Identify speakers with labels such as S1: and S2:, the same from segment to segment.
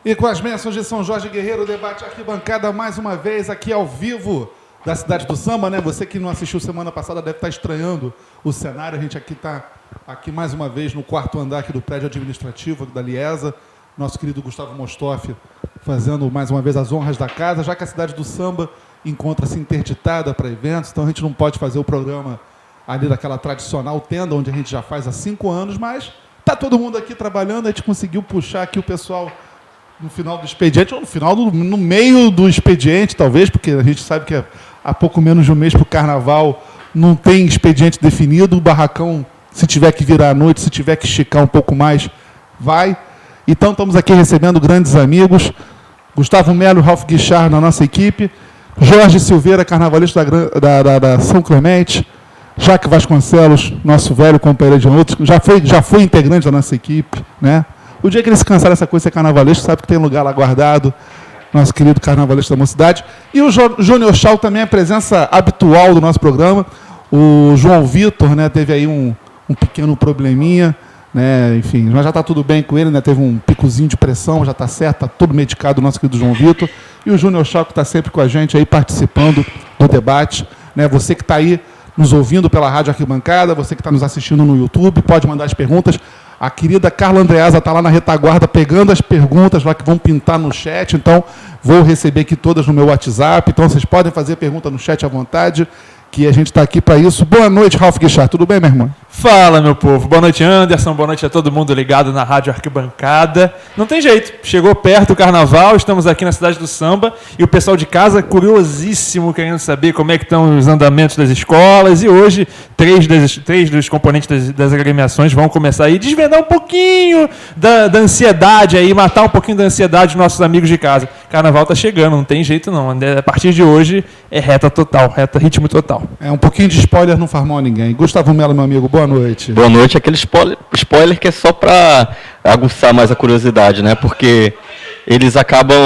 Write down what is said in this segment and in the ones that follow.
S1: E com as bênçãos de São Jorge Guerreiro, o debate Arquibancada mais uma vez aqui ao vivo da Cidade do Samba, né? Você que não assistiu semana passada deve estar estranhando o cenário. A gente aqui está aqui mais uma vez no quarto andar aqui do prédio administrativo da Liesa. Nosso querido Gustavo Mostoff fazendo mais uma vez as honras da casa, já que a Cidade do Samba encontra-se interditada para eventos, então a gente não pode fazer o programa ali daquela tradicional tenda, onde a gente já faz há 5 anos, mas está todo mundo aqui trabalhando, a gente conseguiu puxar aqui o pessoal no final do expediente, ou no meio do expediente, talvez, porque a gente sabe que há pouco menos de um mês para o Carnaval não tem expediente definido, o barracão, se tiver que virar à noite, se tiver que esticar um pouco mais, vai. Então, estamos aqui recebendo grandes amigos, Gustavo Melo e Ralph Guichard na nossa equipe, Jorge Silveira, carnavalista da São Clemente, Jaque Vasconcelos, nosso velho companheiro de outros, já foi integrante da nossa equipe, né? O dia que ele se cansar dessa coisa de ser carnavalesco, sabe que tem lugar lá guardado, nosso querido carnavalesco da Mocidade. E o Júnior Chau também é a presença habitual do nosso programa. O João Vitor, né, teve aí um pequeno probleminha, né, enfim, mas já está tudo bem com ele, né, teve um picozinho de pressão, já está certo, está tudo medicado o nosso querido João Vitor. E o Júnior Chau que está sempre com a gente aí participando do debate. Né, você que está aí nos ouvindo pela Rádio Arquibancada, você que está nos assistindo no YouTube, pode mandar as perguntas. A querida Carla Andreasa está lá na retaguarda pegando as perguntas lá que vão pintar no chat, então vou receber aqui todas no meu WhatsApp, então vocês podem fazer pergunta no chat à vontade, que a gente está aqui para isso. Boa noite, Ralph Guichard, tudo bem, meu irmão?
S2: Fala, meu povo. Boa noite, Anderson. Boa noite a todo mundo ligado na Rádio Arquibancada. Não tem jeito, chegou perto o Carnaval, estamos aqui na Cidade do Samba e o pessoal de casa curiosíssimo, querendo saber como é que estão os andamentos das escolas, e hoje três dos componentes das agremiações vão começar aí a desvendar um pouquinho da ansiedade aí, matar um pouquinho da ansiedade dos nossos amigos de casa. Carnaval tá chegando, não tem jeito não. A partir de hoje é reta total, ritmo total.
S1: Um pouquinho de spoiler não faz mal a ninguém. Gustavo Melo, meu amigo, boa noite.
S3: Boa noite, aquele spoiler que é só para aguçar mais a curiosidade, né? Porque eles acabam,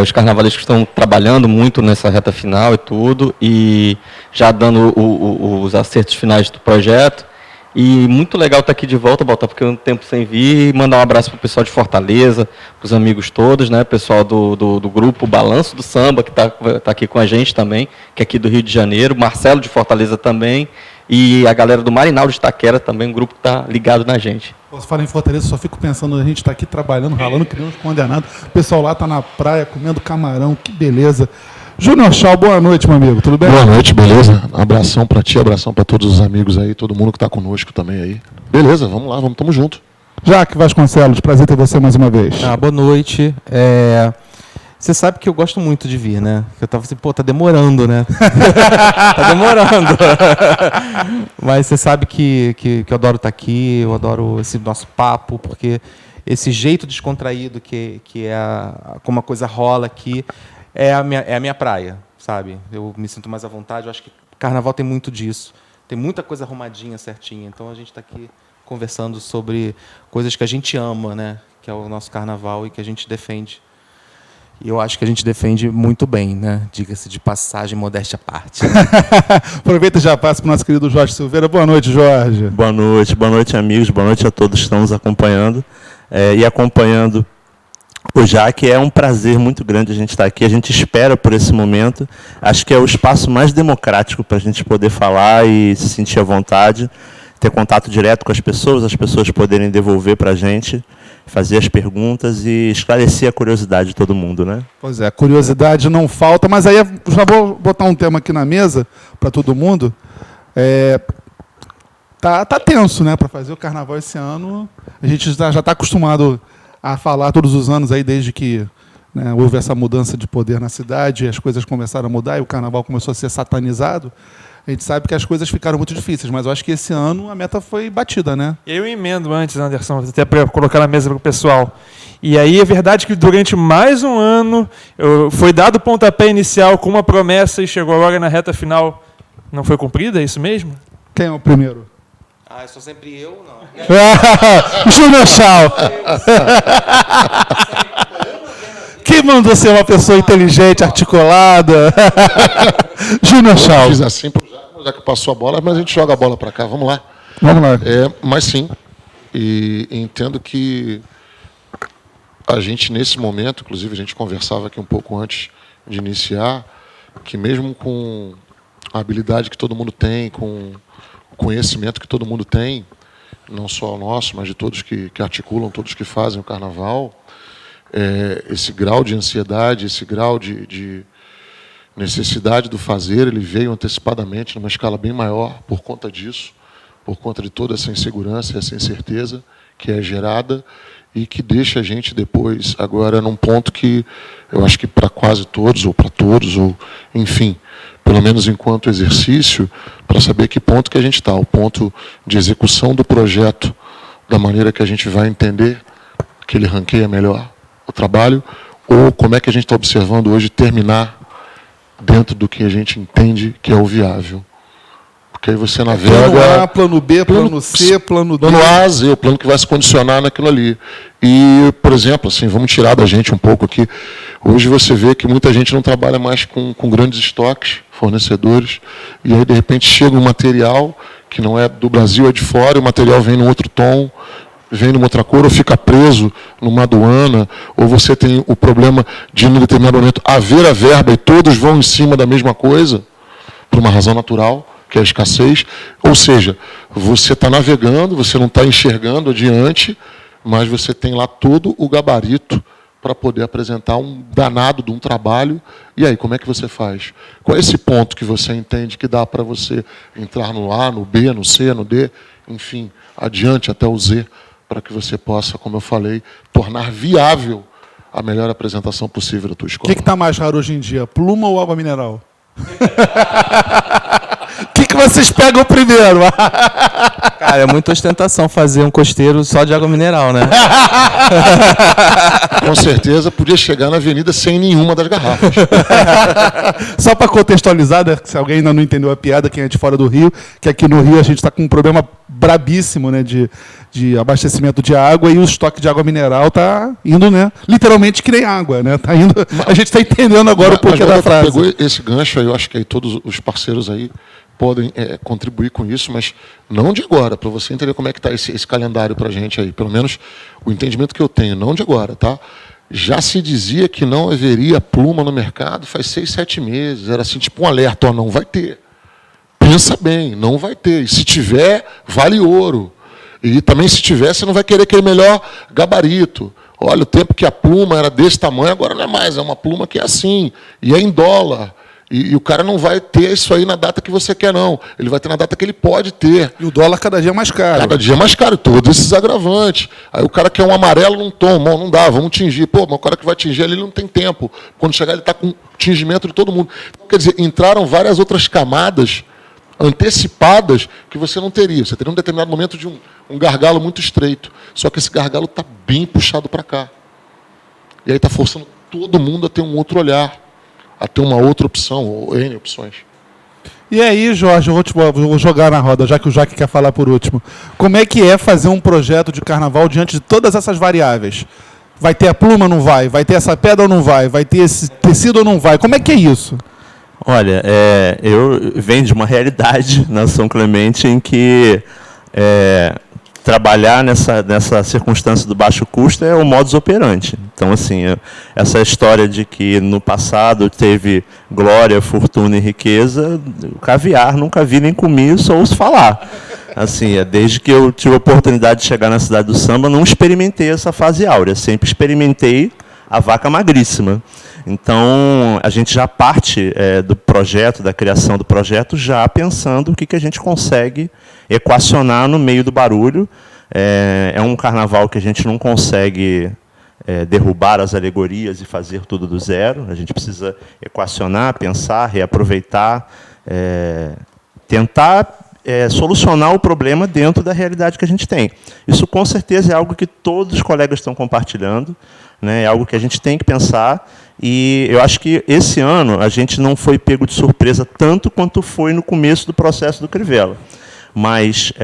S3: os carnavalescos estão trabalhando muito nessa reta final e tudo, e já dando os acertos finais do projeto. E muito legal estar aqui de volta, Baltar, porque um tempo sem vir, e mandar um abraço para o pessoal de Fortaleza, para os amigos todos, né? Pessoal do grupo Balanço do Samba, que tá aqui com a gente também, que é aqui do Rio de Janeiro, Marcelo de Fortaleza também, e a galera do Marinal de Itaquera também, um grupo que está ligado na gente.
S1: Você fala em Fortaleza, só fico pensando, a gente está aqui trabalhando, ralando, criando condenado, o pessoal lá está na praia comendo camarão, que beleza. Júnior Chau, boa noite, meu amigo, tudo bem?
S4: Boa noite, beleza? Abração para ti, abração para todos os amigos aí, todo mundo que está conosco também aí. Beleza, vamos lá, tamo junto.
S1: Jaque Vasconcelos, prazer ter você mais uma vez.
S5: Boa noite. Você sabe que eu gosto muito de vir, né? Eu tava assim, tá demorando, né? Tá demorando. Mas você sabe que eu adoro estar aqui, eu adoro esse nosso papo, porque esse jeito descontraído que como a coisa rola aqui é a minha praia, sabe? Eu me sinto mais à vontade, eu acho que Carnaval tem muito disso. Tem muita coisa arrumadinha, certinha. Então a gente está aqui conversando sobre coisas que a gente ama, né? Que é o nosso Carnaval e que a gente defende. E eu acho que a gente defende muito bem, né? Diga-se de passagem, modéstia à parte.
S1: Aproveita e já passa para o nosso querido Jorge Silveira. Boa noite, Jorge.
S6: Boa noite, amigos. Boa noite a todos que estão nos acompanhando. E acompanhando o Jaque, é um prazer muito grande a gente estar aqui. A gente espera por esse momento. Acho que é o espaço mais democrático para a gente poder falar e se sentir à vontade, ter contato direto com as pessoas poderem devolver para a gente, fazer as perguntas e esclarecer a curiosidade de todo mundo, né?
S1: Pois é, a curiosidade não falta, mas aí já vou botar um tema aqui na mesa para todo mundo. Tá tenso, né, para fazer o Carnaval esse ano. A gente já está acostumado a falar todos os anos aí, desde que, né, houve essa mudança de poder na cidade, as coisas começaram a mudar e o Carnaval começou a ser satanizado. A gente sabe que as coisas ficaram muito difíceis, mas eu acho que esse ano a meta foi batida, né?
S2: Eu emendo antes, Anderson, até para colocar na mesa para o pessoal. E aí é verdade que durante mais um ano foi dado o pontapé inicial com uma promessa e chegou agora na reta final. Não foi cumprida, é isso mesmo?
S1: Quem é o primeiro?
S5: Sou sempre eu, não.
S1: Júnior Chau. Quem mandou ser uma pessoa inteligente, articulada? Júnior Chau.
S4: Fiz assim, já que passou a bola, mas a gente joga a bola para cá, vamos lá.
S1: Vamos lá.
S4: Mas sim, e entendo que a gente, nesse momento, inclusive a gente conversava aqui um pouco antes de iniciar, que mesmo com a habilidade que todo mundo tem, com o conhecimento que todo mundo tem, não só o nosso, mas de todos que articulam, todos que fazem o carnaval, esse grau de ansiedade, esse grau de necessidade do fazer, ele veio antecipadamente numa escala bem maior por conta disso, por conta de toda essa insegurança, essa incerteza que é gerada e que deixa a gente depois, agora, num ponto que eu acho que para quase todos, ou enfim, pelo menos enquanto exercício, para saber que ponto que a gente está, o ponto de execução do projeto, da maneira que a gente vai entender que ele ranqueia melhor o trabalho, ou como é que a gente está observando hoje terminar dentro do que a gente entende que é o viável. Porque aí você navega...
S1: Plano A, plano B, plano C, plano D.
S4: Plano A, Z, o plano que vai se condicionar naquilo ali. E, por exemplo, assim, vamos tirar da gente um pouco aqui. Hoje você vê que muita gente não trabalha mais com grandes estoques, fornecedores, e aí, de repente, chega um material que não é do Brasil, é de fora, e o material vem num outro tom, vem numa outra cor, ou fica preso numa aduana, ou você tem o problema de, em determinado momento, haver a verba e todos vão em cima da mesma coisa, por uma razão natural, que é a escassez. Ou seja, você está navegando, você não está enxergando adiante, mas você tem lá todo o gabarito para poder apresentar um danado de um trabalho. E aí, como é que você faz? Qual é esse ponto que você entende que dá para você entrar no A, no B, no C, no D, enfim, adiante até o Z, para que você possa, como eu falei, tornar viável a melhor apresentação possível da tua
S1: O
S4: escola?
S1: que está mais raro hoje em dia, pluma ou água mineral? O que vocês pegam primeiro?
S5: Cara, é muita ostentação fazer um costeiro só de água mineral, né?
S4: Com certeza podia chegar na avenida sem nenhuma das garrafas.
S1: Só para contextualizar, né, se alguém ainda não entendeu a piada, quem é de fora do Rio, que aqui no Rio a gente está com um problema brabíssimo, né, de abastecimento de água, e o estoque de água mineral está indo, né, literalmente que nem água, né? Tá indo, a gente está entendendo agora o porquê da frase.
S4: Pegou esse gancho aí, eu acho que aí todos os parceiros aí podem contribuir com isso, mas não de agora, para você entender como é que está esse calendário para a gente aí. Pelo menos o entendimento que eu tenho, não de agora, tá? Já se dizia que não haveria pluma no mercado faz 6, 7 meses. Era assim, tipo um alerta, ó, não vai ter. Pensa bem, não vai ter. E se tiver, vale ouro. E também se tiver, você não vai querer aquele melhor gabarito. Olha, o tempo que a pluma era desse tamanho, agora não é mais. É uma pluma que é assim, e é em dólar. E o cara não vai ter isso aí na data que você quer, não. Ele vai ter na data que ele pode ter.
S1: E o dólar cada dia é mais caro.
S4: Cada dia é mais caro, todos esses agravantes. Aí o cara quer um amarelo num tom, não dá, vamos tingir. Pô, mas o cara que vai tingir ali não tem tempo. Quando chegar ele está com tingimento de todo mundo. Então, quer dizer, entraram várias outras camadas antecipadas que você não teria. Você teria um determinado momento de um gargalo muito estreito. Só que esse gargalo está bem puxado para cá. E aí está forçando todo mundo a ter um outro olhar, a ter uma outra opção, ou N opções.
S1: E aí, Jorge, eu vou jogar na roda, já que o Jaque quer falar por último. Como é que é fazer um projeto de carnaval diante de todas essas variáveis? Vai ter a pluma ou não vai? Vai ter essa pedra ou não vai? Vai ter esse tecido ou não vai? Como é que é isso?
S6: Olha, eu venho de uma realidade na São Clemente em que trabalhar nessa circunstância do baixo custo é o modus operandi. Então, assim, essa história de que no passado teve glória, fortuna e riqueza, caviar nunca vi nem comi, só ouço falar. Assim, desde que eu tive a oportunidade de chegar na cidade do samba, não experimentei essa fase áurea, sempre experimentei a vaca magríssima. Então, a gente já parte do projeto, da criação do projeto, já pensando o que a gente consegue equacionar no meio do barulho. É um carnaval que a gente não consegue derrubar as alegorias e fazer tudo do zero. A gente precisa equacionar, pensar, reaproveitar, tentar solucionar o problema dentro da realidade que a gente tem. Isso, com certeza, é algo que todos os colegas estão compartilhando, né? É algo que a gente tem que pensar. E eu acho que esse ano a gente não foi pego de surpresa tanto quanto foi no começo do processo do Crivella. Mas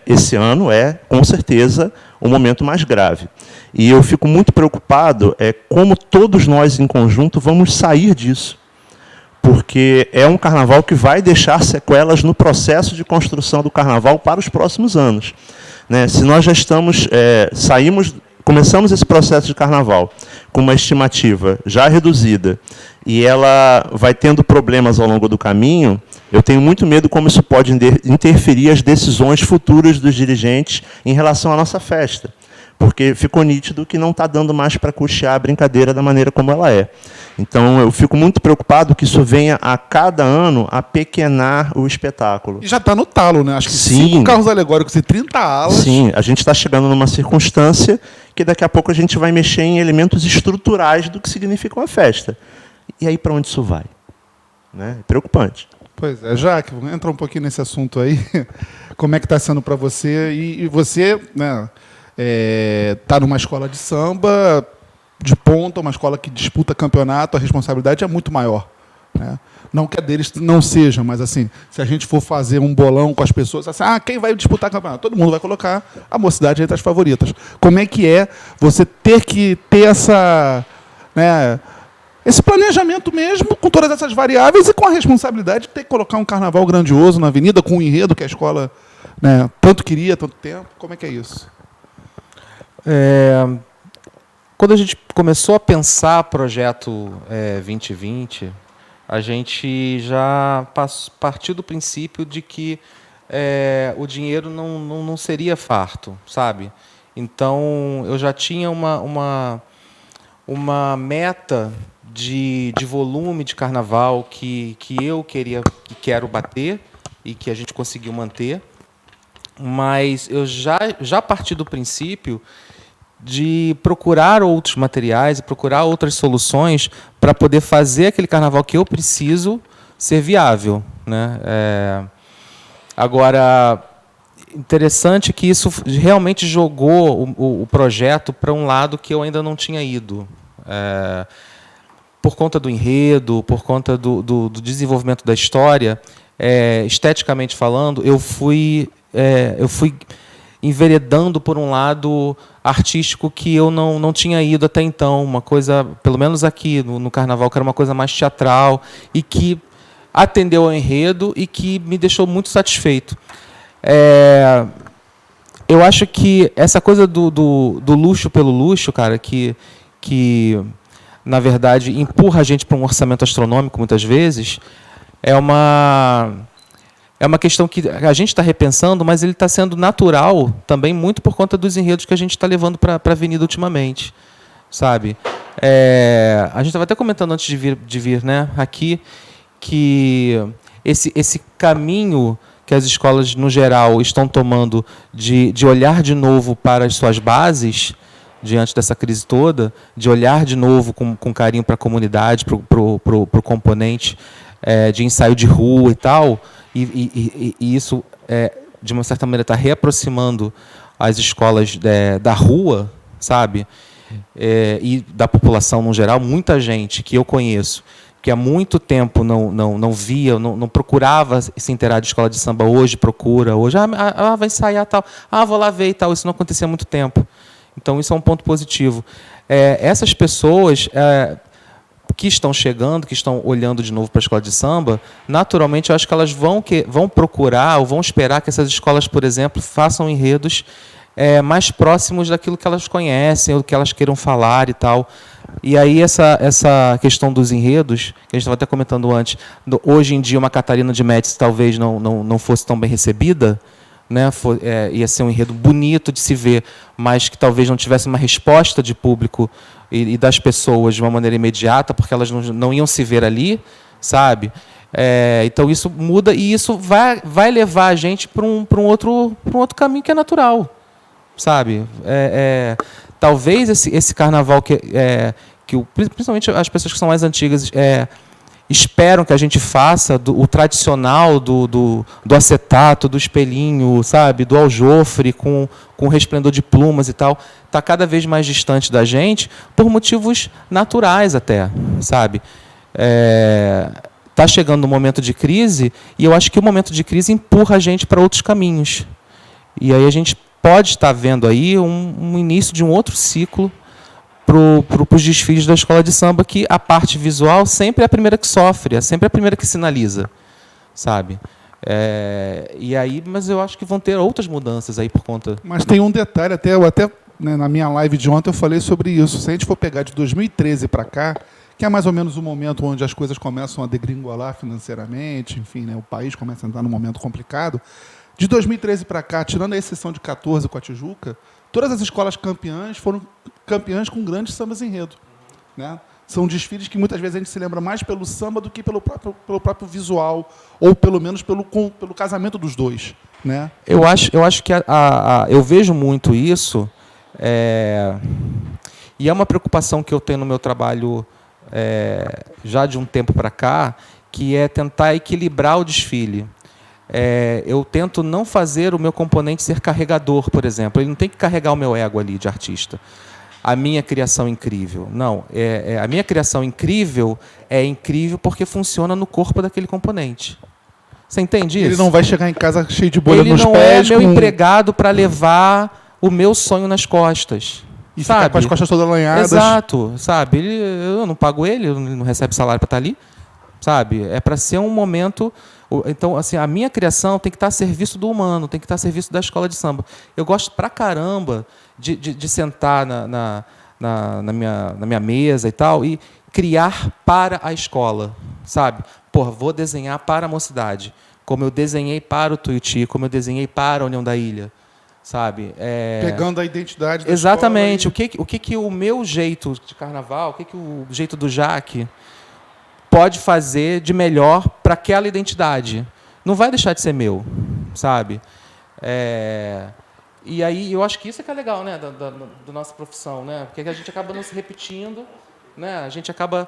S6: esse ano é, com certeza, o momento mais grave. E eu fico muito preocupado como todos nós, em conjunto, vamos sair disso. Porque é um carnaval que vai deixar sequelas no processo de construção do carnaval para os próximos anos. Né? Se nós já saímos começamos esse processo de carnaval com uma estimativa já reduzida e ela vai tendo problemas ao longo do caminho, eu tenho muito medo como isso pode interferir as decisões futuras dos dirigentes em relação à nossa festa. Porque ficou nítido que não está dando mais para custear a brincadeira da maneira como ela é. Então, eu fico muito preocupado que isso venha a cada ano a pequenar o espetáculo.
S1: E já está no talo, né? Acho que
S6: Sim.
S1: 5 carros alegóricos e 30 alas.
S6: Sim, a gente está chegando numa circunstância que daqui a pouco a gente vai mexer em elementos estruturais do que significa uma festa. E aí, para onde isso vai? Né? É preocupante.
S1: Pois é, Jaque, entra um pouquinho nesse assunto aí. Como é que está sendo para você? E você, né, tá numa escola de samba de ponta, uma escola que disputa campeonato, a responsabilidade é muito maior, né? Não que a deles não seja, mas assim, se a gente for fazer um bolão com as pessoas, assim, quem vai disputar campeonato? Todo mundo vai colocar a Mocidade entre as favoritas. Como é que é você ter que ter essa, né, esse planejamento mesmo, com todas essas variáveis e com a responsabilidade de ter que colocar um carnaval grandioso na avenida, com um enredo que a escola, né, tanto queria, tanto tempo? Como é que é isso?
S5: Quando a gente começou a pensar projeto 2020, a gente já partiu do princípio de que o dinheiro não seria farto, sabe? Então, eu já tinha uma meta de volume de carnaval que eu quero bater e que a gente conseguiu manter, mas eu já parti do princípio de procurar outros materiais e procurar outras soluções para poder fazer aquele carnaval que eu preciso ser viável, né? Agora, interessante que isso realmente jogou o projeto para um lado que eu ainda não tinha ido. Por conta do enredo, por conta do desenvolvimento da história, esteticamente falando, eu fui enveredando por um lado artístico que eu não tinha ido até então, uma coisa, pelo menos aqui no Carnaval, que era uma coisa mais teatral e que atendeu ao enredo e que me deixou muito satisfeito. Eu acho que essa coisa do luxo pelo luxo, cara, que na verdade empurra a gente para um orçamento astronômico muitas vezes, é uma questão que a gente está repensando, mas ele está sendo natural também muito por conta dos enredos que a gente está levando para a Avenida ultimamente, sabe? A gente estava até comentando antes de vir, né, aqui, que esse caminho que as escolas, no geral, estão tomando de olhar de novo para as suas bases, diante dessa crise toda, de olhar de novo com carinho para a comunidade, para o componente de ensaio de rua e tal, e isso, de uma certa maneira, está reaproximando as escolas da rua, sabe? E da população no geral. Muita gente que eu conheço, que há muito tempo não via, não procurava se inteirar de escola de samba, hoje procura, hoje vai ensaiar tal, vou lá ver e tal. Isso não acontecia há muito tempo. Então, isso é um ponto positivo. Essas pessoas que estão chegando, que estão olhando de novo para a escola de samba, naturalmente, eu acho que elas vão procurar ou vão esperar que essas escolas, por exemplo, façam enredos mais próximos daquilo que elas conhecem, ou que elas queiram falar e tal. E aí essa questão dos enredos, que a gente estava até comentando antes, hoje em dia uma Catarina de Médici talvez não fosse tão bem recebida, né? Ia ser um enredo bonito de se ver, mas que talvez não tivesse uma resposta de público e das pessoas de uma maneira imediata, porque elas não iam se ver ali, sabe? Então isso muda e isso vai levar a gente para um outro caminho que é natural, sabe? Talvez esse carnaval que principalmente as pessoas que são mais antigas esperam que a gente faça o tradicional do acetato, do espelhinho, sabe, do aljofre com resplendor de plumas e tal, está cada vez mais distante da gente por motivos naturais até, sabe? Está chegando um momento de crise e eu acho que o momento de crise empurra a gente para outros caminhos. E aí a gente pode estar vendo aí um início de um outro ciclo para os desfiles da escola de samba, que a parte visual sempre é a primeira que sofre, é sempre a primeira que sinaliza, sabe? E aí, mas eu acho que vão ter outras mudanças aí por conta.
S1: Mas tem um detalhe, eu até né, na minha live de ontem eu falei sobre isso. Se a gente for pegar de 2013 para cá, que é mais ou menos o momento onde as coisas começam a degringolar financeiramente, enfim, né, o país começa a entrar num momento complicado. De 2013 para cá, tirando a exceção de 14 com a Tijuca, todas as escolas campeãs foram campeãs com grandes sambas enredo, né? São desfiles que muitas vezes a gente se lembra mais pelo samba do que pelo próprio visual, ou pelo menos pelo casamento dos dois, né?
S5: Eu acho que eu vejo muito isso, e é uma preocupação que eu tenho no meu trabalho já de um tempo para cá, que é tentar equilibrar o desfile. Eu tento não fazer o meu componente ser carregador, por exemplo. Ele não tem que carregar o meu ego ali de artista. A minha criação incrível. Não, a minha criação incrível é incrível porque funciona no corpo daquele componente. Você entende isso?
S1: Ele não vai chegar em casa cheio de bolha nos
S5: Ele não
S1: pés.
S5: é meu empregado para levar o meu sonho nas costas.
S1: E ficar com as costas todas lanhadas.
S5: Exato, sabe? Eu não pago ele não recebe salário para estar ali. Sabe? É para ser um momento... Então, assim, a minha criação tem que estar a serviço do humano, tem que estar a serviço da escola de samba. Eu gosto pra caramba de sentar na minha mesa e tal e criar para a escola, sabe? Porra, vou desenhar para a mocidade, como eu desenhei para o Tuiuti, como eu desenhei para a União da Ilha, sabe?
S1: Pegando a identidade da
S5: Exatamente.
S1: escola.
S5: O que o meu jeito de carnaval, o que o jeito do Jaque pode fazer de melhor para aquela identidade. Não vai deixar de ser meu, sabe? E aí eu acho que isso é que é legal, né, da nossa profissão, né? Porque a gente acaba não se repetindo, né? A gente acaba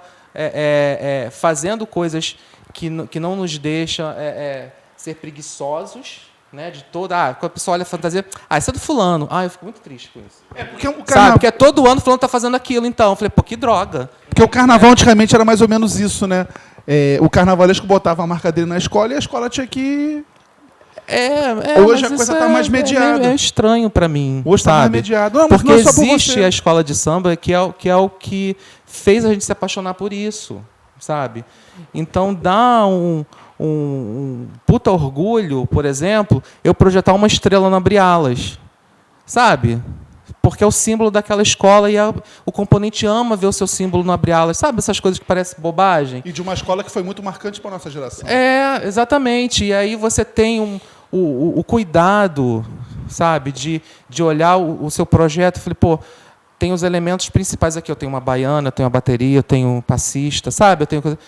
S5: fazendo coisas que não nos deixam ser preguiçosos, né? De toda, quando a pessoa olha a fantasia, isso é do fulano. Eu fico muito triste com isso.
S1: Porque o
S5: Sabe?
S1: carnaval,
S5: Porque todo ano o fulano está fazendo aquilo, então. Eu falei, pô, que droga.
S1: porque o carnaval antigamente era mais ou menos isso, né? O carnavalesco botava a marca dele na escola e a escola tinha que... Hoje
S5: mas
S1: a coisa
S5: isso
S1: tá mais mediada.
S5: É estranho para mim.
S1: Hoje está mais
S5: sabe?
S1: mediado. Não, mas
S5: Porque
S1: não é só por
S5: existe
S1: você.
S5: a escola de samba que é o que fez a gente se apaixonar por isso, sabe? Então dá um puta orgulho, por exemplo, eu projetar uma estrela no Abre Alas, sabe? Porque é o símbolo daquela escola e o componente ama ver o seu símbolo no Abre Alas, sabe? Essas coisas que parecem bobagem.
S1: E de uma escola que foi muito marcante para a nossa geração.
S5: Exatamente. E aí você tem o cuidado, sabe, de olhar o seu projeto. Eu falei, pô, tem os elementos principais aqui. Eu tenho uma baiana, eu tenho uma bateria, eu tenho um passista, sabe? Eu tenho coisa...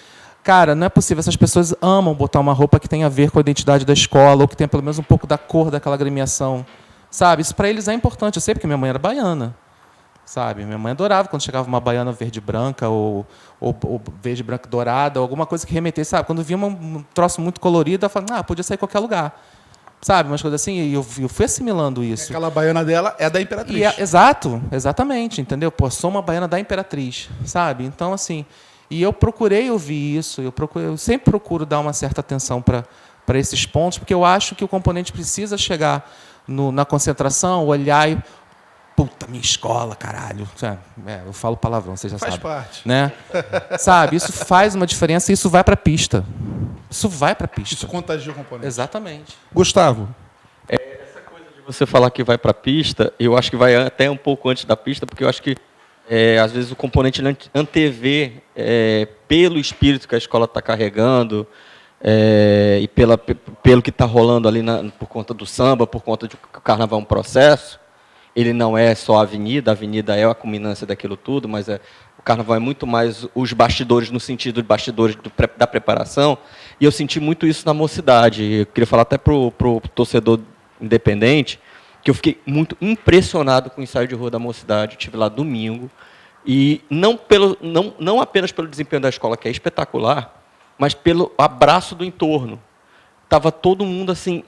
S5: Cara, não é possível. Essas pessoas amam botar uma roupa que tem a ver com a identidade da escola, ou que tenha pelo menos um pouco da cor daquela agremiação. Sabe? Isso para eles é importante. Eu sei porque minha mãe era baiana. Sabe? Minha mãe adorava quando chegava uma baiana verde branca ou verde branca dourada, ou alguma coisa que remetesse. Sabe? Quando via um troço muito colorido, ela falava, podia sair em qualquer lugar. Sabe? Umas coisas assim. E eu fui assimilando isso.
S1: Aquela baiana dela é da Imperatriz.
S5: Exatamente. Entendeu? Pô, sou uma baiana da Imperatriz. Sabe? Então, assim... E eu procurei ouvir isso, eu sempre procuro dar uma certa atenção para esses pontos, porque eu acho que o componente precisa chegar na concentração, olhar e... Puta, minha escola, caralho. Eu falo palavrão, você já sabe.
S1: Faz parte.
S5: Né? Sabe? Isso faz uma diferença e isso vai para a pista. Isso vai para a pista.
S1: Isso contagia o componente.
S5: Exatamente.
S1: Gustavo.
S3: Essa coisa de você falar que vai para a pista, eu acho que vai até um pouco antes da pista, porque eu acho que às vezes o componente antevê pelo espírito que a escola está carregando e pelo que está rolando ali por conta do samba, por conta de que o carnaval é um processo. Ele não é só a avenida é a culminância daquilo tudo, mas o carnaval é muito mais os bastidores, no sentido de bastidores da preparação. E eu senti muito isso na mocidade. Eu queria falar até para o torcedor independente, que eu fiquei muito impressionado com o ensaio de rua da mocidade. Eu estive lá domingo, e não apenas pelo desempenho da escola, que é espetacular, mas pelo abraço do entorno. Estava todo mundo assim,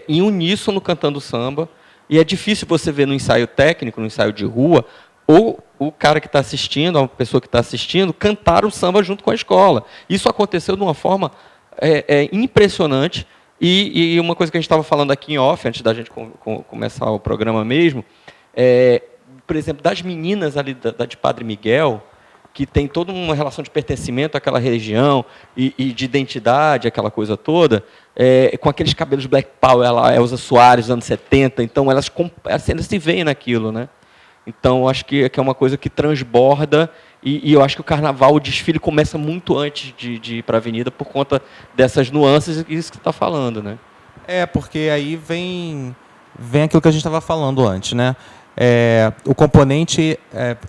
S3: em uníssono cantando samba, e é difícil você ver no ensaio técnico, no ensaio de rua, ou o cara que está assistindo, a pessoa que está assistindo, cantar o samba junto com a escola. Isso aconteceu de uma forma impressionante. E uma coisa que a gente estava falando aqui em off, antes da gente começar o programa mesmo, por exemplo, das meninas ali de Padre Miguel, que tem toda uma relação de pertencimento àquela região e de identidade, aquela coisa toda, com aqueles cabelos Black Power, ela Elza Soares, anos 70, então elas se veem naquilo, né? Então, acho que é uma coisa que transborda e eu acho que o carnaval, o desfile começa muito antes de ir para a avenida por conta dessas nuances e isso que você está falando, né?
S5: Porque aí vem aquilo que a gente estava falando antes, né? O componente,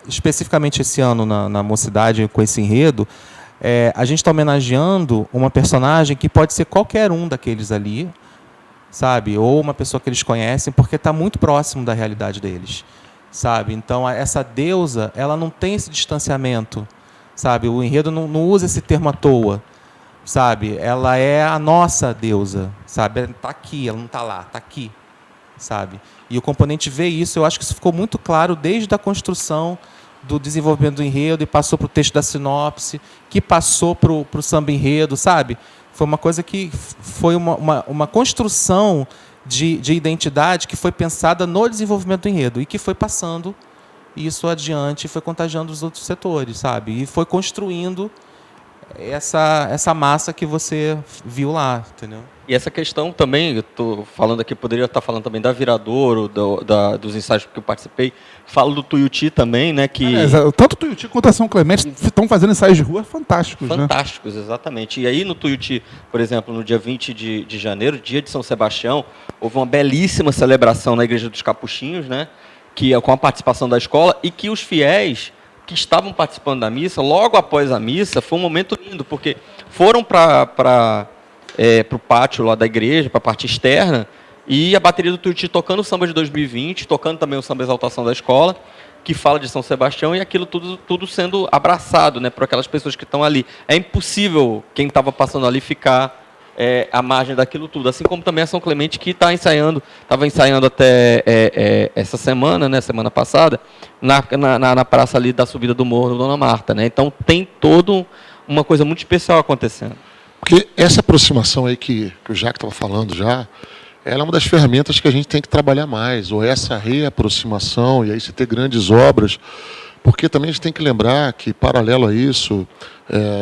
S5: especificamente esse ano na Mocidade, com esse enredo, a gente está homenageando uma personagem que pode ser qualquer um daqueles ali, sabe? Ou uma pessoa que eles conhecem, porque está muito próximo da realidade deles, sabe? Então, essa deusa, ela não tem esse distanciamento, sabe? O enredo não usa esse termo à toa, sabe? Ela é a nossa deusa, sabe? Ela está aqui, ela não está lá, está aqui, sabe? E o componente vê isso, eu acho que isso ficou muito claro desde a construção do desenvolvimento do enredo e passou para o texto da sinopse, que passou para o samba enredo, sabe? Foi uma coisa que foi uma construção de identidade que foi pensada no desenvolvimento do enredo e que foi passando isso adiante, foi contagiando os outros setores, sabe? E foi construindo essa massa que você viu lá, entendeu?
S3: E essa questão também, eu estou falando aqui, poderia estar falando também da Viradouro, dos ensaios que eu participei, falo do Tuiuti também, né? Que...
S1: tanto o Tuiuti quanto a São Clemente estão fazendo ensaios de rua fantásticos,
S3: Fantásticos, né? Exatamente. E aí no Tuiuti, por exemplo, no dia 20 de janeiro, dia de São Sebastião, houve uma belíssima celebração na Igreja dos Capuchinhos, né? Que é com a participação da escola e que os fiéis que estavam participando da missa, logo após a missa, foi um momento lindo, porque foram para o pátio lá da igreja, para a parte externa, e a bateria do Tuiuti tocando o samba de 2020, tocando também o samba Exaltação da Escola, que fala de São Sebastião, e aquilo tudo sendo abraçado, né, por aquelas pessoas que estão ali. É impossível quem estava passando ali ficar à margem daquilo tudo, assim como também a São Clemente, que estava ensaiando até essa semana, né, semana passada, na praça ali da subida do Morro, Dona Marta, né? Então tem toda uma coisa muito especial acontecendo.
S4: Porque essa aproximação aí que o Jacques estava falando já, ela é uma das ferramentas que a gente tem que trabalhar mais, ou essa reaproximação, e aí se ter grandes obras, porque também a gente tem que lembrar que, paralelo a isso,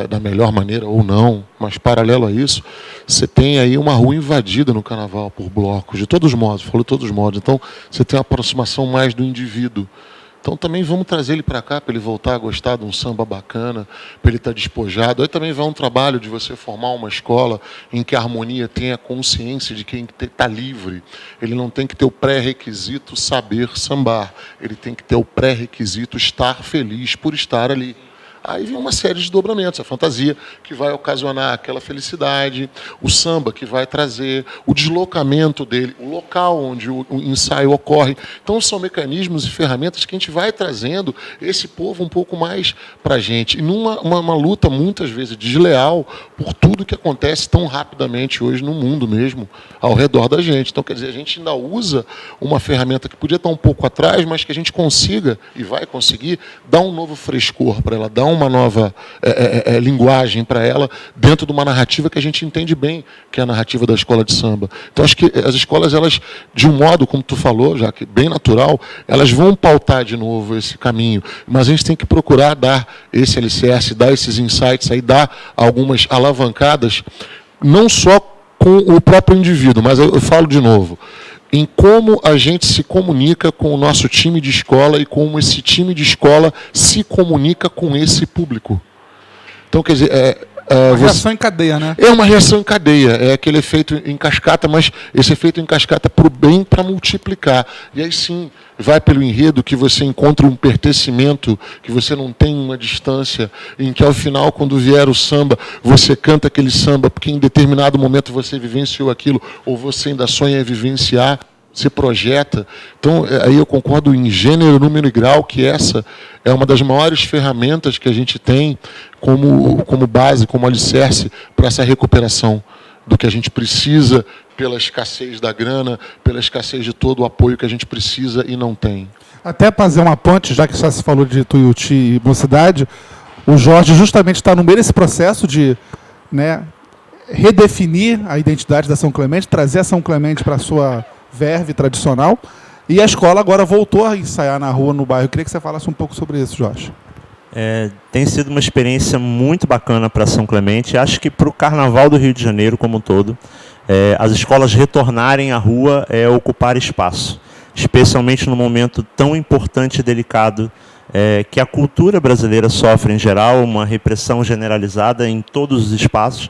S4: da melhor maneira ou não, mas paralelo a isso, você tem aí uma rua invadida no carnaval por blocos, de todos os modos, falo de todos os modos. Então, você tem uma aproximação mais do indivíduo. Então também vamos trazer ele para cá, para ele voltar a gostar de um samba bacana, para ele estar despojado. Aí também vai um trabalho de você formar uma escola em que a harmonia tenha consciência de quem está livre. Ele não tem que ter o pré-requisito saber sambar, ele tem que ter o pré-requisito estar feliz por estar ali. Aí vem uma série de desdobramentos, a fantasia que vai ocasionar aquela felicidade, o samba que vai trazer, o deslocamento dele, o local onde o ensaio ocorre. Então são mecanismos e ferramentas que a gente vai trazendo esse povo um pouco mais para a gente. E numa luta, muitas vezes, desleal por tudo que acontece tão rapidamente hoje no mundo mesmo, ao redor da gente. Então, quer dizer, a gente ainda usa uma ferramenta que podia estar um pouco atrás, mas que a gente consiga, e vai conseguir, dar um novo frescor para ela, dar uma nova linguagem para ela, dentro de uma narrativa que a gente entende bem, que é a narrativa da escola de samba. Então, acho que as escolas, elas, de um modo, como tu falou, já que bem natural, elas vão pautar de novo esse caminho, mas a gente tem que procurar dar esse alicerce, dar esses insights, aí, dar algumas alavancadas, não só com o próprio indivíduo, mas eu falo de novo, em como a gente se comunica com o nosso time de escola e como esse time de escola se comunica com esse público. Então, quer dizer...
S1: uma reação em cadeia, né?
S4: É uma reação em cadeia, é aquele efeito em cascata, mas esse efeito em cascata para o bem, para multiplicar. E aí sim, vai pelo enredo que você encontra um pertencimento, que você não tem uma distância, em que ao final, quando vier o samba, você canta aquele samba, porque em determinado momento você vivenciou aquilo, ou você ainda sonha vivenciar, se projeta. Então, aí eu concordo em gênero, número e grau, que essa é uma das maiores ferramentas que a gente tem como base, como alicerce para essa recuperação do que a gente precisa pela escassez da grana, pela escassez de todo o apoio que a gente precisa e não tem.
S1: Até fazer uma ponte, já que só se falou de Tuiuti e Mocidade, o Jorge justamente está no meio desse processo de, né, redefinir a identidade da São Clemente, trazer a São Clemente para a sua verve tradicional, e a escola agora voltou a ensaiar na rua, no bairro. Eu queria que você falasse um pouco sobre isso, Jorge.
S6: Tem sido uma experiência muito bacana para São Clemente. Acho que para o Carnaval do Rio de Janeiro como um todo, as escolas retornarem à rua é ocupar espaço. especialmente num momento tão importante e delicado que a cultura brasileira sofre em geral, uma repressão generalizada em todos os espaços.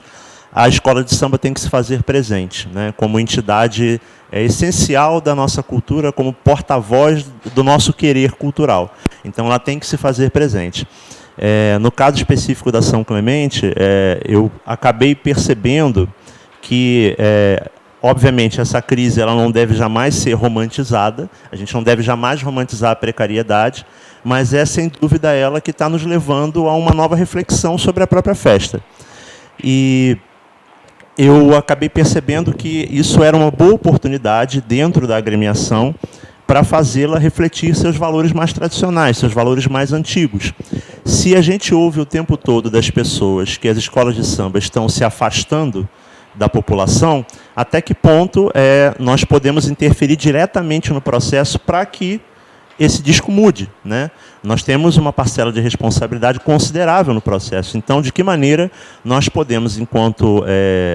S6: A escola de samba tem que se fazer presente, né, como entidade essencial da nossa cultura, como porta-voz do nosso querer cultural. Então, ela tem que se fazer presente. No caso específico da São Clemente, eu acabei percebendo que, obviamente, essa crise ela não deve jamais ser romantizada, a gente não deve jamais romantizar a precariedade, mas é, sem dúvida, ela que está nos levando a uma nova reflexão sobre a própria festa. E eu acabei percebendo que isso era uma boa oportunidade dentro da agremiação para fazê-la refletir seus valores mais tradicionais, seus valores mais antigos. Se a gente ouve o tempo todo das pessoas que as escolas de samba estão se afastando da população, até que ponto nós podemos interferir diretamente no processo para que esse disco mude, né? Nós temos uma parcela de responsabilidade considerável no processo. Então, de que maneira nós podemos, enquanto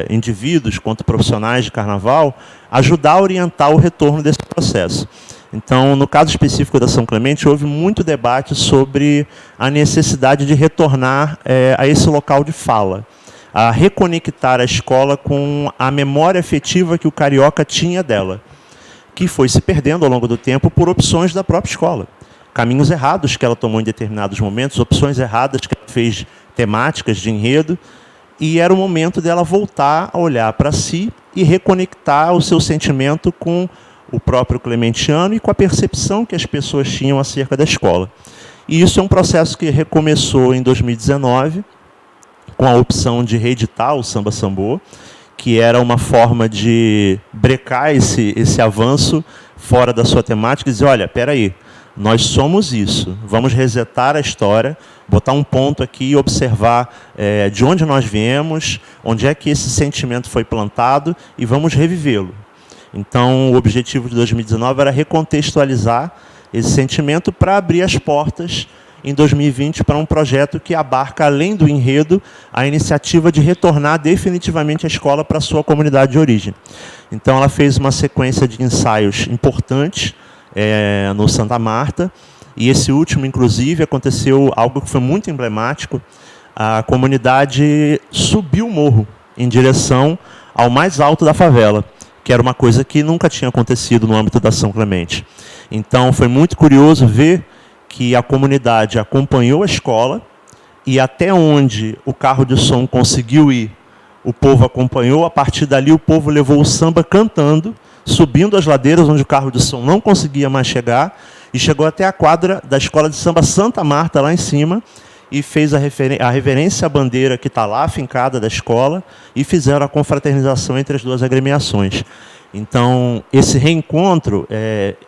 S6: indivíduos, enquanto profissionais de carnaval, ajudar a orientar o retorno desse processo? Então, no caso específico da São Clemente, houve muito debate sobre a necessidade de retornar a esse local de fala, a reconectar a escola com a memória afetiva que o carioca tinha dela, que foi se perdendo ao longo do tempo por opções da própria escola. Caminhos errados que ela tomou em determinados momentos, opções erradas que ela fez temáticas de enredo, e era o momento dela voltar a olhar para si e reconectar o seu sentimento com o próprio clementiano e com a percepção que as pessoas tinham acerca da escola. E isso é um processo que recomeçou em 2019, com a opção de reeditar o Samba Sambô, que era uma forma de brecar esse avanço fora da sua temática e dizer, olha, espera aí, nós somos isso, vamos resetar a história, botar um ponto aqui e observar de onde nós viemos, onde é que esse sentimento foi plantado e vamos revivê-lo. Então, o objetivo de 2019 era recontextualizar esse sentimento para abrir as portas em 2020 para um projeto que abarca, além do enredo, a iniciativa de retornar definitivamente a escola para a sua comunidade de origem. Então, ela fez uma sequência de ensaios importantes no Santa Marta, e esse último, inclusive, aconteceu algo que foi muito emblemático. A comunidade subiu o morro em direção ao mais alto da favela, que era uma coisa que nunca tinha acontecido no âmbito da São Clemente. Então, foi muito curioso ver que a comunidade acompanhou a escola e até onde o carro de som conseguiu ir, o povo acompanhou. A partir dali, o povo levou o samba cantando, subindo as ladeiras onde o carro de som não conseguia mais chegar, e chegou até a quadra da escola de samba Santa Marta, lá em cima, e fez a reverência à bandeira que está lá, afincada da escola, e fizeram a confraternização entre as duas agremiações. Então, esse reencontro,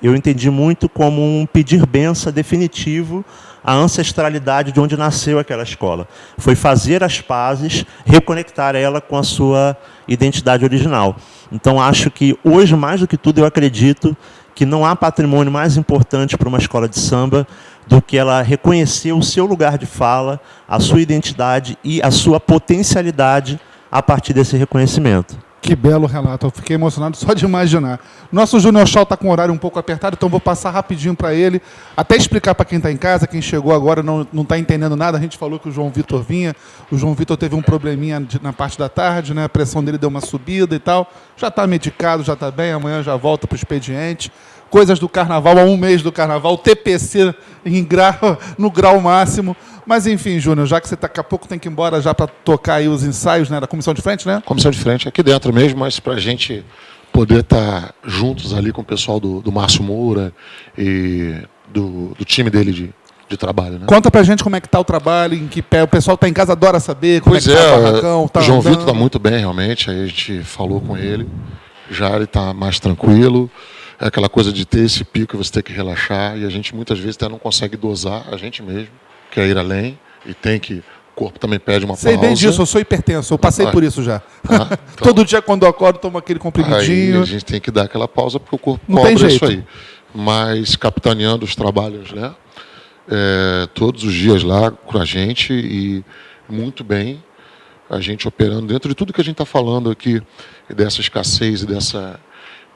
S6: eu entendi muito como um pedir benção definitivo à ancestralidade de onde nasceu aquela escola. Foi fazer as pazes, reconectar ela com a sua identidade original. Então, acho que hoje, mais do que tudo, eu acredito que não há patrimônio mais importante para uma escola de samba do que ela reconhecer o seu lugar de fala, a sua identidade e a sua potencialidade a partir desse reconhecimento.
S1: Que belo relato, eu fiquei emocionado só de imaginar. Nosso Júnior Shaw está com o horário um pouco apertado, então vou passar rapidinho para ele, até explicar para quem está em casa, quem chegou agora não está entendendo nada. A gente falou que o João Vitor vinha, o João Vitor teve um probleminha na parte da tarde, né? A pressão dele deu uma subida e tal, já está medicado, já está bem, amanhã já volta para o expediente. Coisas do carnaval, há um mês do carnaval, TPC no grau máximo. Mas enfim, Júnior, já que você daqui a pouco tem que ir embora já para tocar aí os ensaios, né, da comissão de frente, né?
S4: Comissão de frente, aqui dentro mesmo, mas para a gente poder estar juntos ali com o pessoal do Márcio Moura e do time dele de trabalho, né?
S1: Conta pra gente como é que tá o trabalho, em que pé. O pessoal tá em casa, adora saber como
S4: Pois
S1: é que tá o barracão. Tá
S4: o João
S1: andando.
S4: Vitor está muito bem, realmente. Aí a gente falou com ele. Já ele está mais tranquilo. É aquela coisa de ter esse pico e você ter que relaxar. E a gente muitas vezes até não consegue dosar a gente mesmo, quer ir além. E tem que... O corpo também pede uma
S1: Sei
S4: pausa.
S1: bem disso, eu sou hipertenso, eu passei por isso já.
S4: Então,
S1: Todo dia quando eu acordo, tomo aquele
S4: aí
S1: comprimidinho.
S4: a gente tem que dar aquela pausa porque o corpo
S1: Não
S4: cobra
S1: tem jeito.
S4: isso aí. Mas capitaneando os trabalhos, né? Todos os dias lá com a gente e muito bem, a gente operando dentro de tudo que a gente está falando aqui, dessa escassez e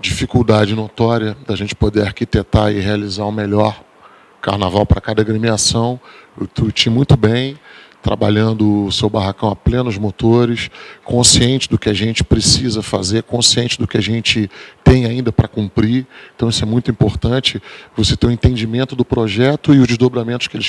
S4: dificuldade notória da gente poder arquitetar e realizar o melhor carnaval para cada agremiação. O Tuiuti muito bem, trabalhando o seu barracão a plenos motores, consciente do que a gente precisa fazer, consciente do que a gente tem ainda para cumprir. Então isso é muito importante, você ter um entendimento do projeto e os desdobramentos que ele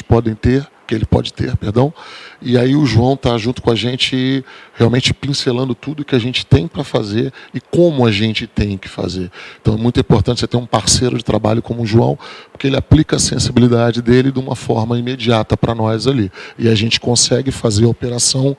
S4: pode ter, perdão. E aí o João está junto com a gente, realmente pincelando tudo que a gente tem para fazer e como a gente tem que fazer. Então é muito importante você ter um parceiro de trabalho como o João, porque ele aplica a sensibilidade dele de uma forma imediata para nós ali. E a gente consegue fazer a operação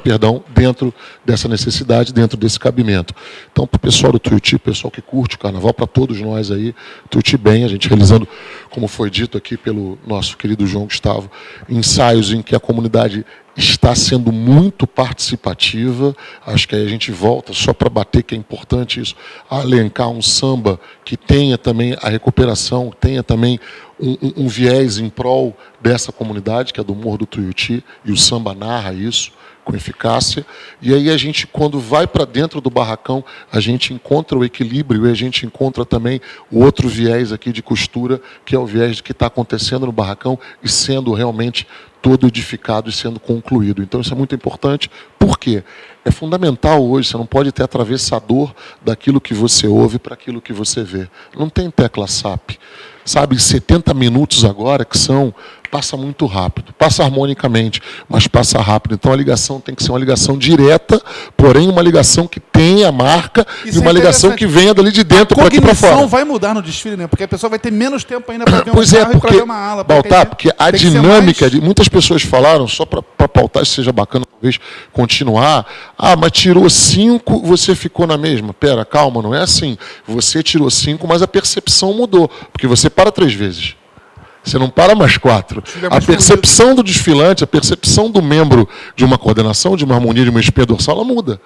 S4: perdão, dentro dessa necessidade, dentro desse cabimento. Então, para o pessoal do Tuiuti, pessoal que curte o carnaval, para todos nós aí, Tuiuti bem, a gente realizando, como foi dito aqui pelo nosso querido João Gustavo, ensaios em que a comunidade está sendo muito participativa. Acho que aí a gente volta, só para bater que é importante isso, a elencar um samba que tenha também a recuperação, tenha também um viés em prol dessa comunidade, que é do Morro do Tuiuti, e o samba narra isso com eficácia. E aí a gente, quando vai para dentro do barracão, a gente encontra o equilíbrio e a gente encontra também o outro viés aqui de costura, que é o viés que está acontecendo no barracão e sendo realmente todo edificado e sendo concluído. Então isso é muito importante. Por quê? É fundamental hoje, você não pode ter atravessador daquilo que você ouve para aquilo que você vê. Não tem tecla SAP. Sabe, 70 minutos agora, passa muito rápido, passa harmonicamente, mas passa rápido. Então a ligação tem que ser uma ligação direta, porém uma ligação que tenha a marca e uma ligação que venha dali de dentro para aqui para fora.
S1: A cognição vai mudar no desfile, né? Porque a pessoa vai ter menos tempo ainda para ver um
S4: pois
S1: carro
S4: é,
S1: e para
S4: porque,
S1: ver uma ala.
S4: Baltar, porque a dinâmica, muitas pessoas falaram, só para pautar, isso seja bacana, talvez continuar, mas tirou 5, você ficou na mesma. Pera, calma, não é assim. Você tirou 5, mas a percepção mudou, porque você para 3 vezes. Você não para mais 4. A percepção do desfilante, a percepção do membro de uma coordenação, de uma harmonia, de uma espinha dorsal, ela muda.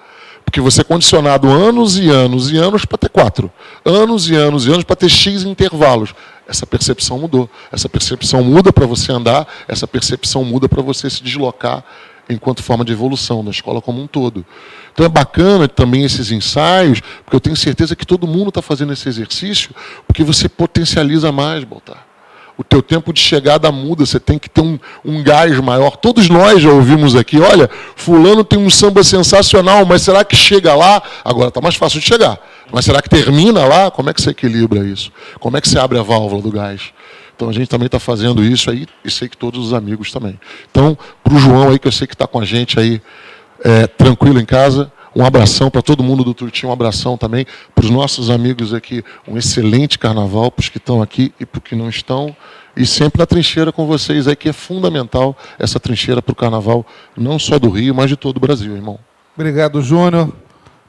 S4: Porque você é condicionado anos e anos e anos para ter 4. Anos e anos e anos para ter X intervalos. Essa percepção mudou. Essa percepção muda para você andar, essa percepção muda para você se deslocar enquanto forma de evolução da escola como um todo. Então é bacana também esses ensaios, porque eu tenho certeza que todo mundo está fazendo esse exercício, porque você potencializa mais, Baltar. O teu tempo de chegada muda, você tem que ter um gás maior. Todos nós já ouvimos aqui, olha, fulano tem um samba sensacional, mas será que chega lá? Agora está mais fácil de chegar. Mas será que termina lá? Como é que você equilibra isso? Como é que você abre a válvula do gás? Então a gente também está fazendo isso aí, e sei que todos os amigos também. Então, para o João aí, que eu sei que está com a gente aí, tranquilo em casa, um abração para todo mundo do Tuiuti, um abração também para os nossos amigos aqui, um excelente carnaval para os que estão aqui e para os que não estão, e sempre na trincheira com vocês aí, que é fundamental essa trincheira para o carnaval, não só do Rio, mas de todo o Brasil, irmão.
S1: Obrigado, Júnior.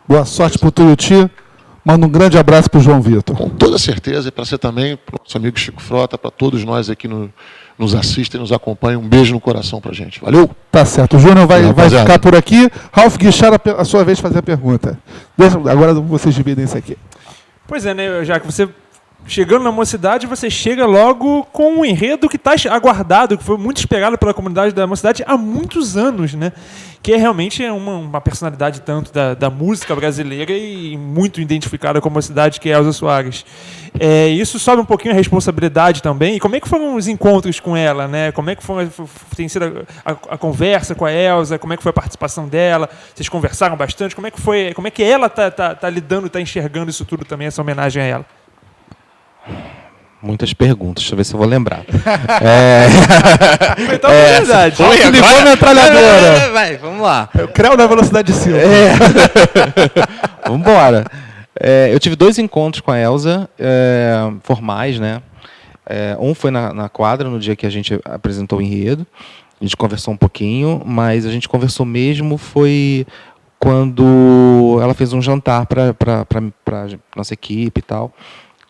S1: Boa sorte para o Tuiuti. Manda um grande abraço para o João Vitor.
S4: Com toda certeza, e para você também, para o nosso amigo Chico Frota, para todos nós aqui nos assistem, nos acompanham. Um beijo no coração para a gente. Valeu?
S1: Tá certo. O Júnior vai ficar por aqui. Ralf Guichard, a sua vez, fazer a pergunta. Agora vocês dividem isso aqui.
S2: Pois é, né, já que você... Chegando na Mocidade, você chega logo com um enredo que está aguardado, que foi muito esperado pela comunidade da Mocidade há muitos anos, né? Que é realmente uma personalidade tanto da música brasileira e muito identificada com a Mocidade, que é Elza Soares. Isso sobe um pouquinho a responsabilidade também. E como é que foram os encontros com ela, né? Como é que tem sido a conversa com a Elza? Como é que foi a participação dela? Vocês conversaram bastante? Como é que ela tá lidando, está enxergando isso tudo também, essa homenagem a ela?
S5: Muitas perguntas, deixa eu ver se eu vou lembrar.
S2: Então, é verdade.
S5: Ligou na metralhadora. Vai, vamos lá.
S1: Eu creu na velocidade de cima.
S5: Vamos embora. Eu tive 2 encontros com a Elza, formais, né? Um foi na quadra, no dia que a gente apresentou o enredo. A gente conversou um pouquinho, mas a gente conversou mesmo foi quando ela fez um jantar para nossa equipe e tal.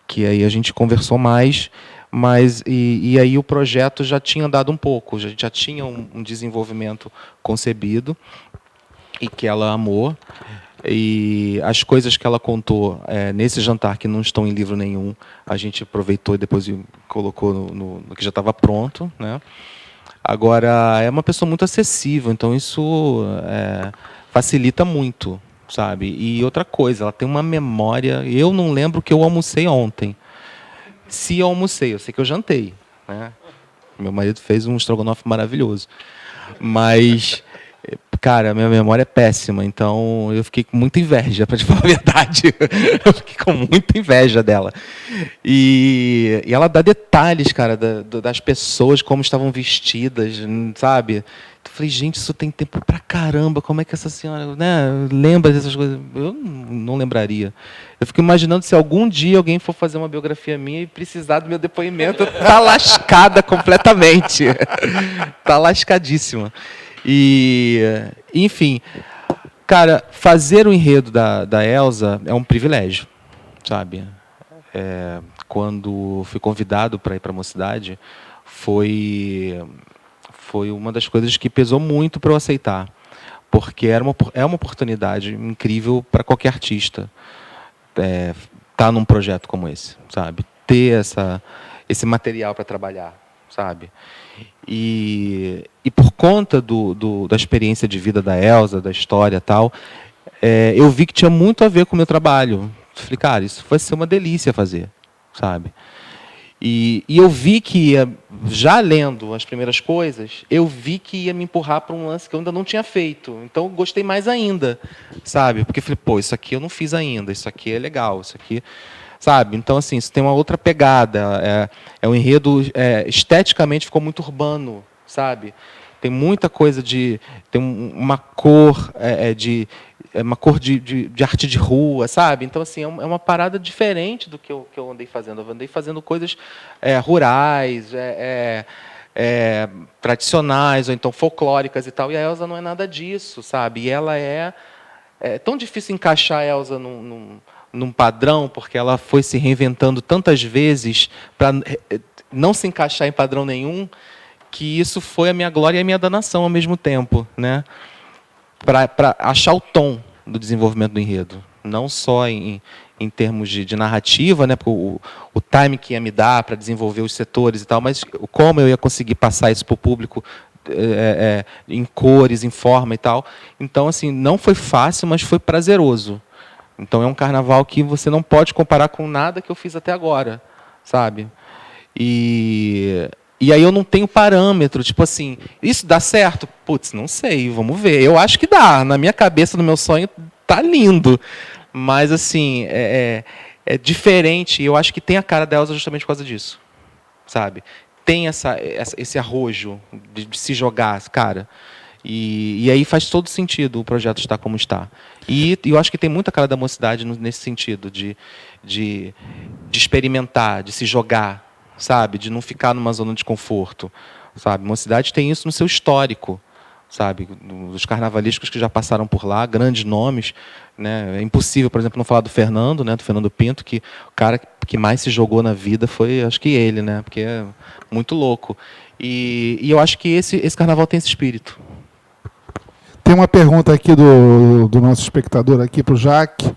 S5: Que aí a gente conversou mais, mas e aí o projeto já tinha andado um pouco, já tinha um desenvolvimento concebido e que ela amou. E as coisas que ela contou nesse jantar, que não estão em livro nenhum, a gente aproveitou e depois colocou no que já estava pronto, né? Agora, é uma pessoa muito acessível, então isso facilita muito. sabe? E outra coisa, ela tem uma memória... Eu não lembro que eu almocei ontem. Se eu almocei, eu sei que eu jantei, né? Meu marido fez um estrogonofe maravilhoso. Mas, cara, minha memória é péssima, então eu fiquei com muita inveja, para te falar a verdade. Eu fiquei com muita inveja dela. E ela dá detalhes, cara, das pessoas, como estavam vestidas, sabe? Eu falei, gente, isso tem tempo pra caramba, como é que essa senhora, né, lembra dessas coisas? Eu não lembraria. Eu fico imaginando se algum dia alguém for fazer uma biografia minha e precisar do meu depoimento, tá lascada completamente. Tá lascadíssima. E, enfim, cara, fazer o enredo da Elsa é um privilégio, sabe? Quando fui convidado para ir para a Mocidade, foi uma das coisas que pesou muito para eu aceitar, porque é uma oportunidade incrível para qualquer artista tá num projeto como esse, sabe? Ter esse material para trabalhar, sabe? E por conta da experiência de vida da Elsa, da história e tal, eu vi que tinha muito a ver com o meu trabalho. Falei, cara, isso vai ser uma delícia fazer, sabe? E eu vi que já lendo as primeiras coisas, eu vi que ia me empurrar para um lance que eu ainda não tinha feito. Então, eu gostei mais ainda, sabe? Porque falei, pô, isso aqui eu não fiz ainda, isso aqui é legal, isso aqui... Sabe? Então, assim, isso tem uma outra pegada. É um enredo, esteticamente, ficou muito urbano, sabe? Tem muita coisa de... Tem uma cor uma cor de arte de rua, sabe? Então, assim, é uma parada diferente do que eu andei fazendo. Eu andei fazendo coisas rurais, tradicionais, ou então folclóricas e tal. E a Elsa não é nada disso, sabe? E ela é tão difícil encaixar a Elsa num padrão, porque ela foi se reinventando tantas vezes para não se encaixar em padrão nenhum, que isso foi a minha glória e a minha danação ao mesmo tempo, né? Para achar o tom do desenvolvimento do enredo, não só em termos de narrativa, né, porque o time que ia me dar para desenvolver os setores e tal, mas como eu ia conseguir passar isso para o público em cores, em forma e tal. Então, assim, não foi fácil, mas foi prazeroso. Então, é um carnaval que você não pode comparar com nada que eu fiz até agora, sabe? E aí eu não tenho parâmetro, tipo assim, isso dá certo? Putz, não sei, vamos ver. Eu acho que dá, na minha cabeça, no meu sonho, tá lindo. Mas, assim, é diferente, e eu acho que tem a cara da Elsa justamente por causa disso, sabe? Tem esse arrojo de se jogar, cara. E aí faz todo sentido o projeto estar como está. E eu acho que tem muita cara da Mocidade nesse sentido, de experimentar, de se jogar, sabe? De não ficar numa zona de conforto, sabe? Mocidade tem isso no seu histórico, sabe? Os carnavalescos que já passaram por lá, grandes nomes, né? É impossível, por exemplo, não falar do Fernando, né? Do Fernando Pinto, que o cara que mais se jogou na vida foi, acho que ele, né? Porque é muito louco. E eu acho que esse carnaval tem esse espírito.
S1: Tem uma pergunta aqui do nosso espectador aqui para o Jaque.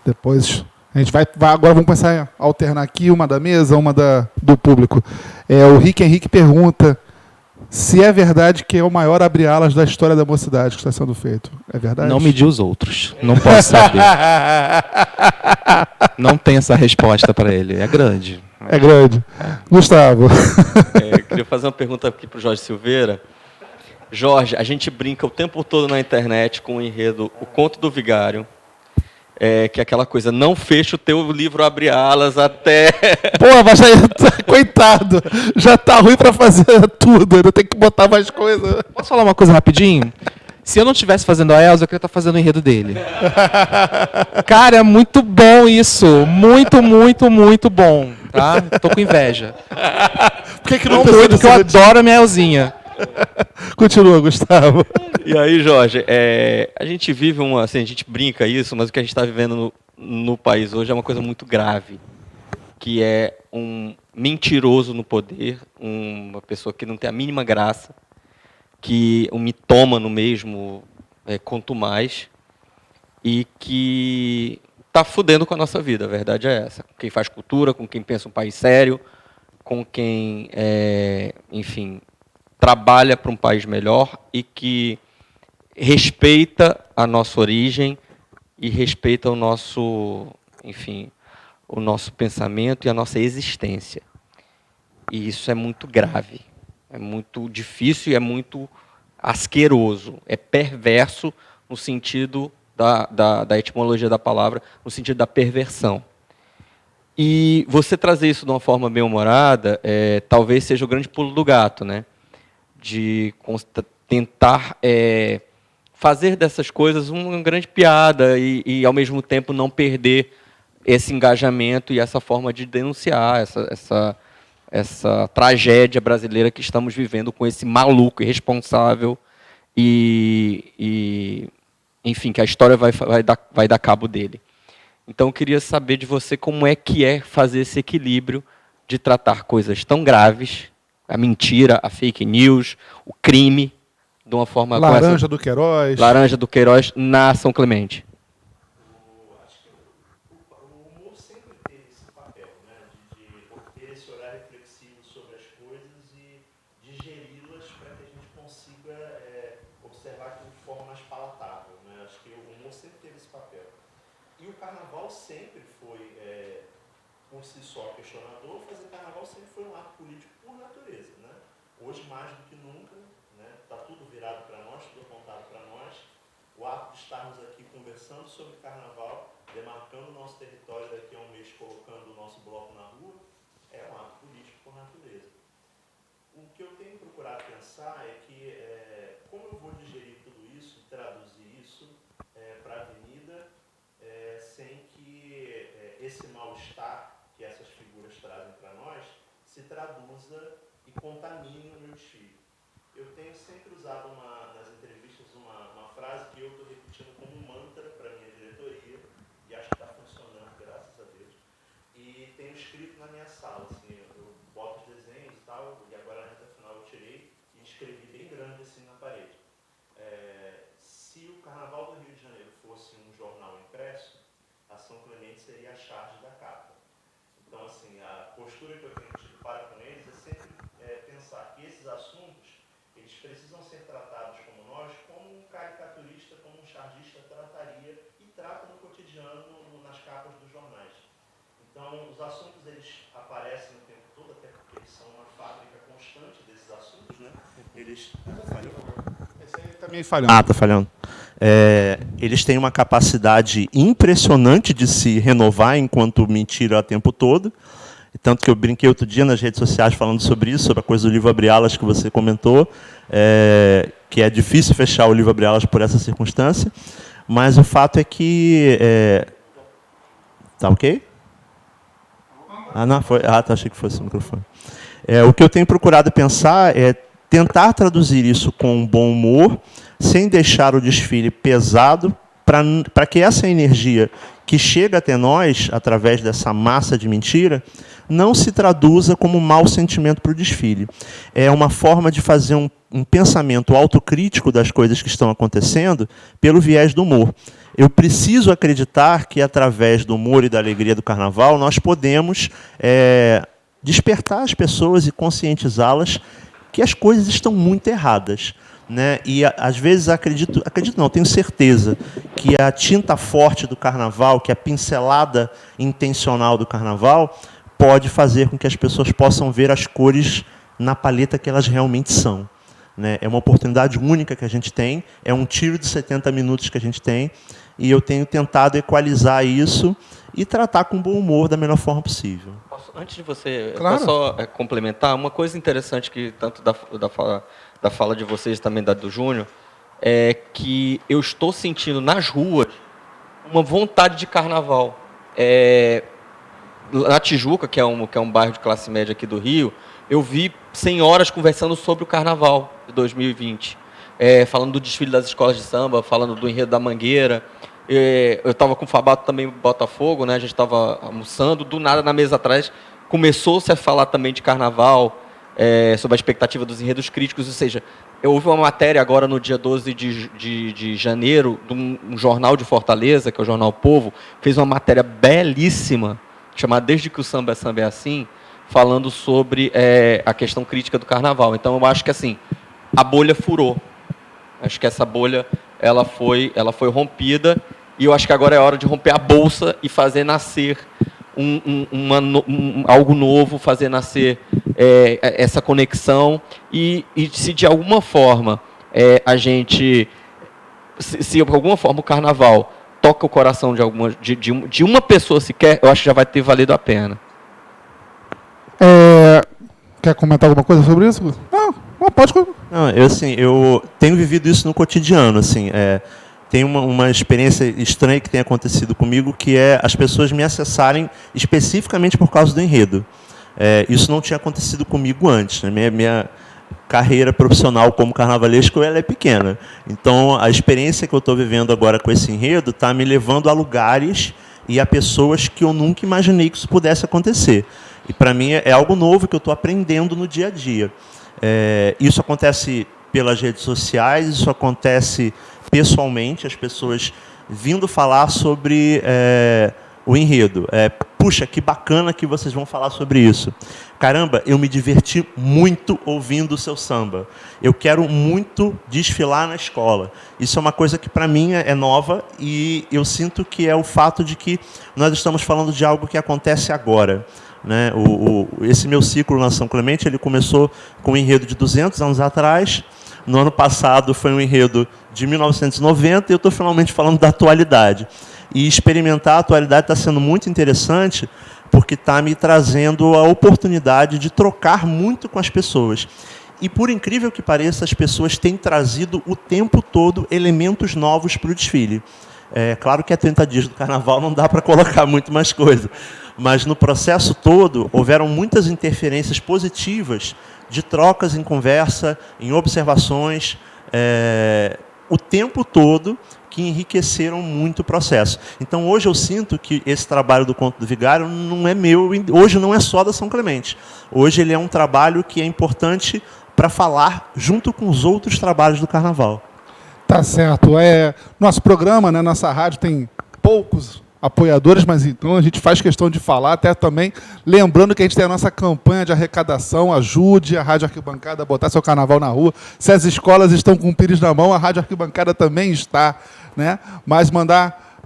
S1: Depois a gente vai agora vamos começar a alternar aqui, uma da mesa, uma do público. O Rick Henrique pergunta se é verdade que é o maior abre-alas da história da Mocidade que está sendo feito. É verdade?
S5: Não medi os outros. Não posso saber. Não tem essa resposta para ele. É grande.
S1: É grande. Gustavo.
S3: Eu queria fazer uma pergunta aqui para o Jorge Silveira. Jorge, a gente brinca o tempo todo na internet com o enredo O Conto do Vigário, que é aquela coisa, não fecha o teu livro abre alas até...
S1: Pô, mas coitado, já tá ruim para fazer tudo, ainda tem que botar mais coisa.
S5: Posso falar uma coisa rapidinho? Se eu não estivesse fazendo a Elsa, eu queria estar fazendo o enredo dele. Cara, é muito bom isso. Muito, muito, muito bom. Tá? Tô com inveja.
S1: Por que não
S5: muito, porque eu adoro a minha Elzinha.
S1: Continua, Gustavo.
S3: E aí, Jorge, a gente vive assim, a gente brinca isso, mas o que a gente está vivendo no país hoje é uma coisa muito grave, que é um mentiroso no poder, uma pessoa que não tem a mínima graça, que um mitômano mesmo, quanto mais, e que está fudendo com a nossa vida, a verdade é essa. Com quem faz cultura, com quem pensa um país sério, com quem, enfim, trabalha para um país melhor e que respeita a nossa origem e respeita o nosso, enfim, o nosso pensamento e a nossa existência. E isso é muito grave, é muito difícil e é muito asqueroso, é perverso no sentido da etimologia da palavra, no sentido da perversão. E você trazer isso de uma forma bem-humorada, talvez seja o grande pulo do gato, né? De tentar fazer dessas coisas uma grande piada e, ao mesmo tempo, não perder esse engajamento e essa forma de denunciar essa tragédia brasileira que estamos vivendo com esse maluco irresponsável e enfim, que a história vai dar cabo dele. Então, eu queria saber de você como é fazer esse equilíbrio de tratar coisas tão graves, a mentira, a fake news, o crime, de uma forma...
S1: Laranja do Queiroz.
S3: Laranja do Queiroz na São Clemente.
S6: O humor sempre teve esse papel, né, de ter esse olhar reflexivo sobre as coisas e digeri-las para que a gente consiga observar aquilo de forma mais palatável, né? Acho que o humor sempre teve esse papel. E o carnaval sempre foi, por si só, questionador. Fazer carnaval sempre foi um ato político por natureza, né? Hoje, mais do que nunca, está tudo virado para nós, tudo apontado para nós. O ato de estarmos aqui conversando sobre carnaval, demarcando o nosso território daqui a um mês, colocando o nosso bloco na rua, é um ato político por natureza. O que eu tenho procurado pensar é que, como eu vou digerir tudo isso, traduzir isso para a avenida, sem que esse mal-estar que essas figuras trazem para nós se traduza e contamine o meu desfile. Eu tenho sempre usado nas entrevistas uma frase que eu estou repetindo como um mantra para a minha diretoria, e acho que está funcionando, graças a Deus. E tenho escrito na minha sala, assim, eu boto os desenhos e tal, e agora na reta final eu tirei e escrevi bem grande assim na parede. Se o Carnaval do Rio de Janeiro fosse um jornal impresso, a São Clemente seria a charge da capa. Então, assim, a postura que eu tenho tido para com eles é sempre pensar que esses assuntos, eles precisam ser tratados como nós, como um caricaturista, como um chargista trataria e trata no cotidiano, nas capas dos jornais. Então, os assuntos, eles aparecem o tempo todo, até porque eles são uma fábrica constante desses assuntos, né? Eles...
S1: Esse aí tá meio falhando.
S6: Ah, tá falhando. Eles têm uma capacidade impressionante de se renovar enquanto mentira o tempo todo. Tanto que eu brinquei outro dia nas redes sociais falando sobre isso, sobre a coisa do livro Abre Alas que você comentou, que é difícil fechar o livro Abre Alas por essa circunstância. Mas o fato é que... Tá ok? Ah, não, foi. Ah, tá, achei que fosse o microfone. O que eu tenho procurado pensar é tentar traduzir isso com um bom humor, sem deixar o desfile pesado, para que essa energia que chega até nós, através dessa massa de mentira, não se traduza como um mau sentimento para o desfile. É uma forma de fazer um pensamento autocrítico das coisas que estão acontecendo pelo viés do humor. Eu preciso acreditar que, através do humor e da alegria do carnaval, nós podemos despertar as pessoas e conscientizá-las que as coisas estão muito erradas, né? E, às vezes, acredito não, tenho certeza que a tinta forte do carnaval, que a pincelada intencional do carnaval, pode fazer com que as pessoas possam ver as cores na paleta que elas realmente são, né? É uma oportunidade única que a gente tem, é um tiro de 70 minutos que a gente tem, e eu tenho tentado equalizar isso e tratar com bom humor da melhor forma possível.
S3: Antes de você
S1: Claro.
S3: só complementar, uma coisa interessante que tanto da fala de vocês e também da do Júnior, é que eu estou sentindo nas ruas uma vontade de carnaval. Na Tijuca, que é um bairro de classe média aqui do Rio, eu vi senhoras conversando sobre o carnaval de 2020, falando do desfile das escolas de samba, falando do enredo da Mangueira. Eu estava com o Fabato também em Botafogo, né? A gente estava almoçando, do nada na mesa atrás começou-se a falar também de carnaval, sobre a expectativa dos enredos críticos, ou seja, houve uma matéria agora no dia 12 de janeiro, de um jornal de Fortaleza, que é o Jornal Povo, fez uma matéria belíssima, chamada Desde que o Samba é Assim, falando sobre a questão crítica do carnaval. Então, eu acho que assim, a bolha furou. Acho que essa bolha ela foi rompida E eu acho que agora é hora de romper a bolsa e fazer nascer algo novo, fazer nascer essa conexão. E se de alguma forma a gente... Se de alguma forma o carnaval toca o coração de uma pessoa sequer, eu acho que já vai ter valido a pena.
S1: Quer comentar alguma coisa sobre isso? Não, pode.
S6: Não, eu tenho vivido isso no cotidiano, assim, tem uma experiência estranha que tem acontecido comigo, que é as pessoas me acessarem especificamente por causa do enredo. Isso não tinha acontecido comigo antes, né? Minha carreira profissional como carnavalesco ela é pequena. Então, a experiência que eu estou vivendo agora com esse enredo está me levando a lugares e a pessoas que eu nunca imaginei que isso pudesse acontecer. E, para mim, é algo novo que eu estou aprendendo no dia a dia. Isso acontece pelas redes sociais, isso acontece pessoalmente, as pessoas vindo falar sobre o enredo. Puxa, que bacana que vocês vão falar sobre isso. Caramba, eu me diverti muito ouvindo o seu samba. Eu quero muito desfilar na escola. Isso é uma coisa que, para mim, é nova e eu sinto que é o fato de que nós estamos falando de algo que acontece agora. Né? Esse meu ciclo na São Clemente ele começou com um enredo de 200 anos atrás. No ano passado foi um enredo de 1990 e eu estou finalmente falando da atualidade. E experimentar a atualidade está sendo muito interessante porque está me trazendo a oportunidade de trocar muito com as pessoas. E, por incrível que pareça, as pessoas têm trazido o tempo todo elementos novos para o desfile. Claro que há 30 dias do carnaval não dá para colocar muito mais coisa, mas no processo todo houveram muitas interferências positivas de trocas em conversa, em observações, o tempo todo, que enriqueceram muito o processo. Então, hoje eu sinto que esse trabalho do Conto do Vigário não é meu, hoje não é só da São Clemente. Hoje ele é um trabalho que é importante para falar junto com os outros trabalhos do Carnaval.
S1: Tá certo. Nosso programa, né, nossa rádio tem poucos apoiadores, mas então a gente faz questão de falar, até também lembrando que a gente tem a nossa campanha de arrecadação, ajude a Rádio Arquibancada a botar seu carnaval na rua. Se as escolas estão com o pires na mão, a Rádio Arquibancada também está, né? Mas mandar,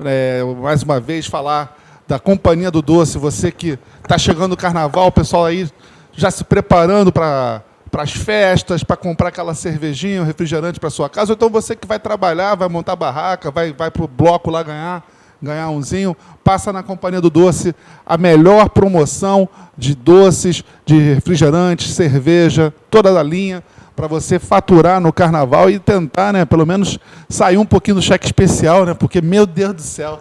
S1: mais uma vez, falar da Companhia do Doce, você que está chegando o carnaval, o pessoal aí já se preparando para as festas, para comprar aquela cervejinha, um refrigerante para sua casa, ou então você que vai trabalhar, vai montar barraca, vai para o bloco lá ganhar umzinho, passa na Companhia do Doce, a melhor promoção de doces, de refrigerantes, cerveja, toda a linha, para você faturar no carnaval e tentar, né, pelo menos sair um pouquinho do cheque especial, né, porque, meu Deus do céu,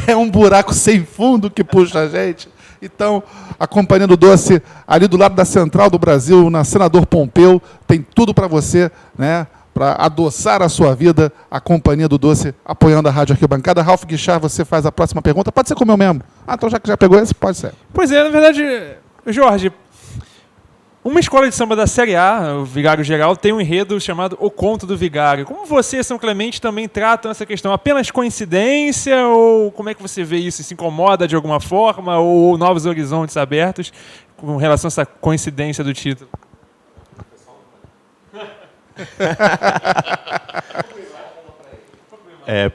S1: é um buraco sem fundo que puxa a gente. Então, a Companhia do Doce, ali do lado da Central do Brasil, na Senador Pompeu, tem tudo para você, né, para adoçar a sua vida, a Companhia do Doce, apoiando a Rádio Arquibancada. Ralf Guichard, você faz a próxima pergunta. Pode ser com o meu mesmo. Então já que já pegou esse, pode ser.
S2: Pois é, na verdade, Jorge, uma escola de samba da Série A, o Vigário Geral, tem um enredo chamado O Conto do Vigário. Como você e São Clemente também tratam essa questão? Apenas coincidência ou como é que você vê isso? Se incomoda de alguma forma ou novos horizontes abertos com relação a essa coincidência do título?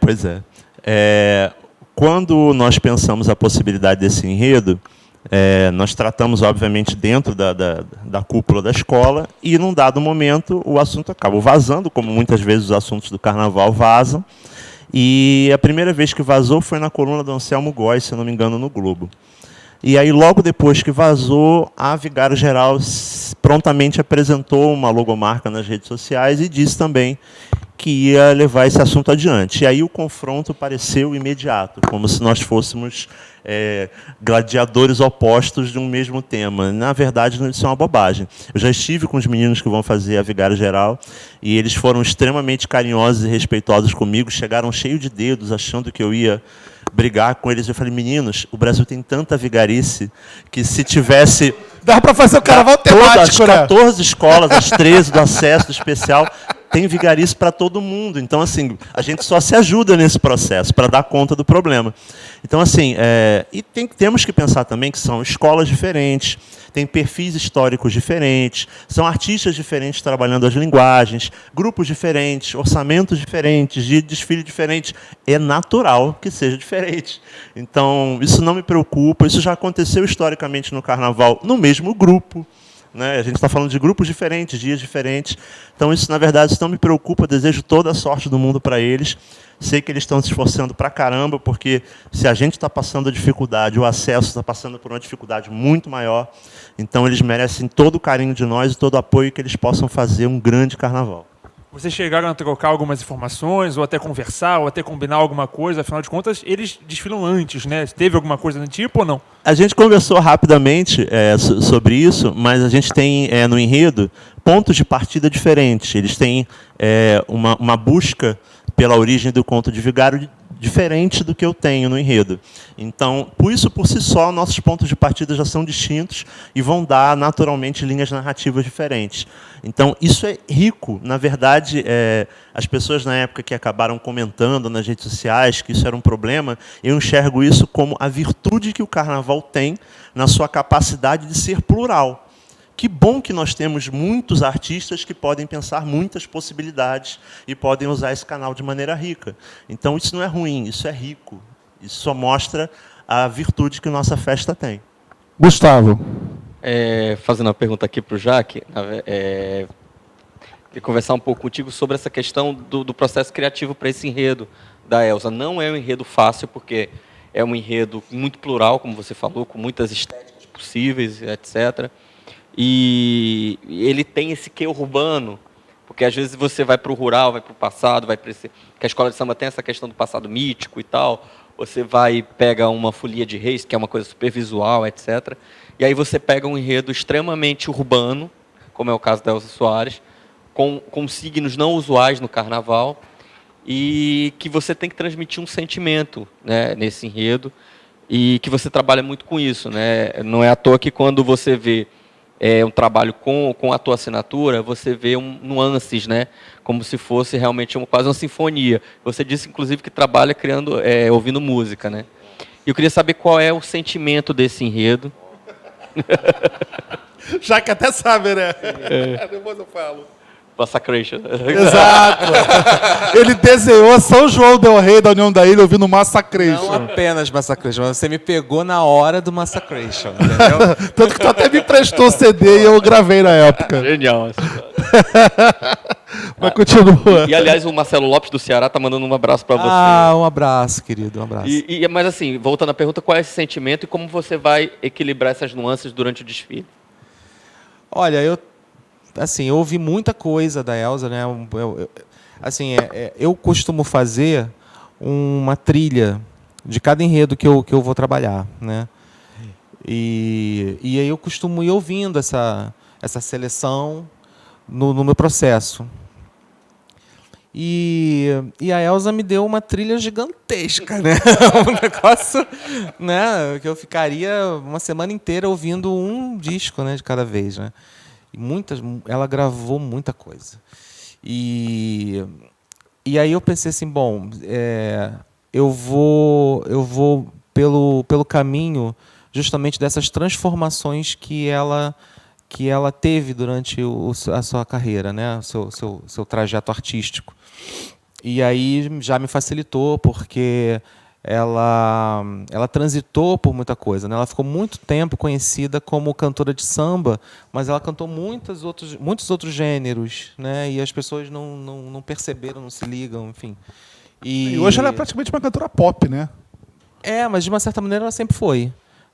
S6: Pois é. Quando nós pensamos a possibilidade desse enredo, nós tratamos, obviamente, dentro da cúpula da escola e, num dado momento, o assunto acaba vazando, como muitas vezes os assuntos do carnaval vazam. E a primeira vez que vazou foi na coluna do Anselmo Góes, se eu não me engano, no Globo. E aí, logo depois que vazou, a Vigário Geral prontamente apresentou uma logomarca nas redes sociais e disse também que ia levar esse assunto adiante. E aí o confronto pareceu imediato, como se nós fôssemos gladiadores opostos de um mesmo tema. Na verdade, isso é uma bobagem. Eu já estive com os meninos que vão fazer a Vigário Geral e eles foram extremamente carinhosos e respeitosos comigo, chegaram cheios de dedos, achando que eu ia brigar com eles. Eu falei, meninos, o Brasil tem tanta vigarice que se tivesse...
S1: Dá para fazer o carnaval temático,
S6: as 14 escolas, as 13 do acesso, do especial, tem vigarice para todo mundo. Então, assim, a gente só se ajuda nesse processo para dar conta do problema. Então, assim, temos que pensar também que são escolas diferentes, tem perfis históricos diferentes, são artistas diferentes trabalhando as linguagens, grupos diferentes, orçamentos diferentes, de desfile diferentes. É natural que seja diferente. Então, isso não me preocupa. Isso já aconteceu historicamente no Carnaval, no mesmo grupo. Né? A gente está falando de grupos diferentes, dias diferentes. Então, isso, na verdade, isso não me preocupa. Desejo toda a sorte do mundo para eles. Sei que eles estão se esforçando para caramba, porque se a gente está passando dificuldade, o acesso está passando por uma dificuldade muito maior. Então, eles merecem todo o carinho de nós e todo o apoio que eles possam fazer um grande carnaval.
S2: Vocês chegaram a trocar algumas informações, ou até conversar, ou até combinar alguma coisa? Afinal de contas, eles desfilam antes, né? Teve alguma coisa do tipo ou não?
S6: A gente conversou rapidamente sobre isso, mas a gente tem no enredo pontos de partida diferentes. Eles têm uma busca pela origem do conto de Vigário diferente do que eu tenho no enredo. Então, por isso, por si só, nossos pontos de partida já são distintos e vão dar, naturalmente, linhas narrativas diferentes. Então, isso é rico. Na verdade, as pessoas, na época, que acabaram comentando nas redes sociais que isso era um problema, eu enxergo isso como a virtude que o Carnaval tem na sua capacidade de ser plural. Que bom que nós temos muitos artistas que podem pensar muitas possibilidades e podem usar esse canal de maneira rica. Então, isso não é ruim, isso é rico. Isso só mostra a virtude que nossa festa tem.
S1: Gustavo.
S3: Fazendo uma pergunta aqui para o Jaque, queria conversar um pouco contigo sobre essa questão do processo criativo para esse enredo da Elza. Não é um enredo fácil, porque é um enredo muito plural, como você falou, com muitas estéticas possíveis, etc., e ele tem esse quê urbano, porque às vezes você vai para o rural, vai para o passado, que a escola de samba tem essa questão do passado mítico e tal, você pega uma folia de reis, que é uma coisa super visual, etc., e aí você pega um enredo extremamente urbano, como é o caso da Elza Soares, com signos não usuais no Carnaval, e que você tem que transmitir um sentimento, né, nesse enredo, e que você trabalha muito com isso. Né? Não é à toa que quando você vê um trabalho com a tua assinatura, você vê nuances, né? Como se fosse realmente quase uma sinfonia. Você disse, inclusive, que trabalha ouvindo música. Né? E eu queria saber qual é o sentimento desse enredo.
S1: Já que até sabe, né? Depois eu falo.
S3: Massacration.
S1: Exato. Ele desenhou São João del Rei da União da Ilha ouvindo Massacration.
S5: Não apenas Massacration, mas você me pegou na hora do Massacration, entendeu?
S1: Tanto que tu até me emprestou o CD e eu gravei na época.
S3: Genial.
S1: Mas continua.
S3: E, aliás, o Marcelo Lopes do Ceará tá mandando um abraço para você.
S5: Ah, um abraço, querido, um abraço.
S3: Mas assim, voltando à pergunta, qual é esse sentimento e como você vai equilibrar essas nuances durante o desfile?
S5: Olha, eu ouvi muita coisa da Elza, né? Eu costumo fazer uma trilha de cada enredo que eu vou trabalhar, né? E aí eu costumo ir ouvindo essa seleção no meu processo. E a Elza me deu uma trilha gigantesca, né? Um negócio, né? Que eu ficaria uma semana inteira ouvindo um disco, né? De cada vez, né? Ela gravou muita coisa. E aí eu pensei assim, bom, eu vou pelo caminho justamente dessas transformações que ela teve durante a sua carreira, né? O seu trajeto artístico. E aí já me facilitou, porque ela transitou por muita coisa, né? Ela ficou muito tempo conhecida como cantora de samba, mas ela cantou muitos outros gêneros, né? E as pessoas não perceberam, não se ligam, enfim.
S1: E hoje ela é praticamente uma cantora pop, né?
S5: Mas de uma certa maneira ela sempre foi,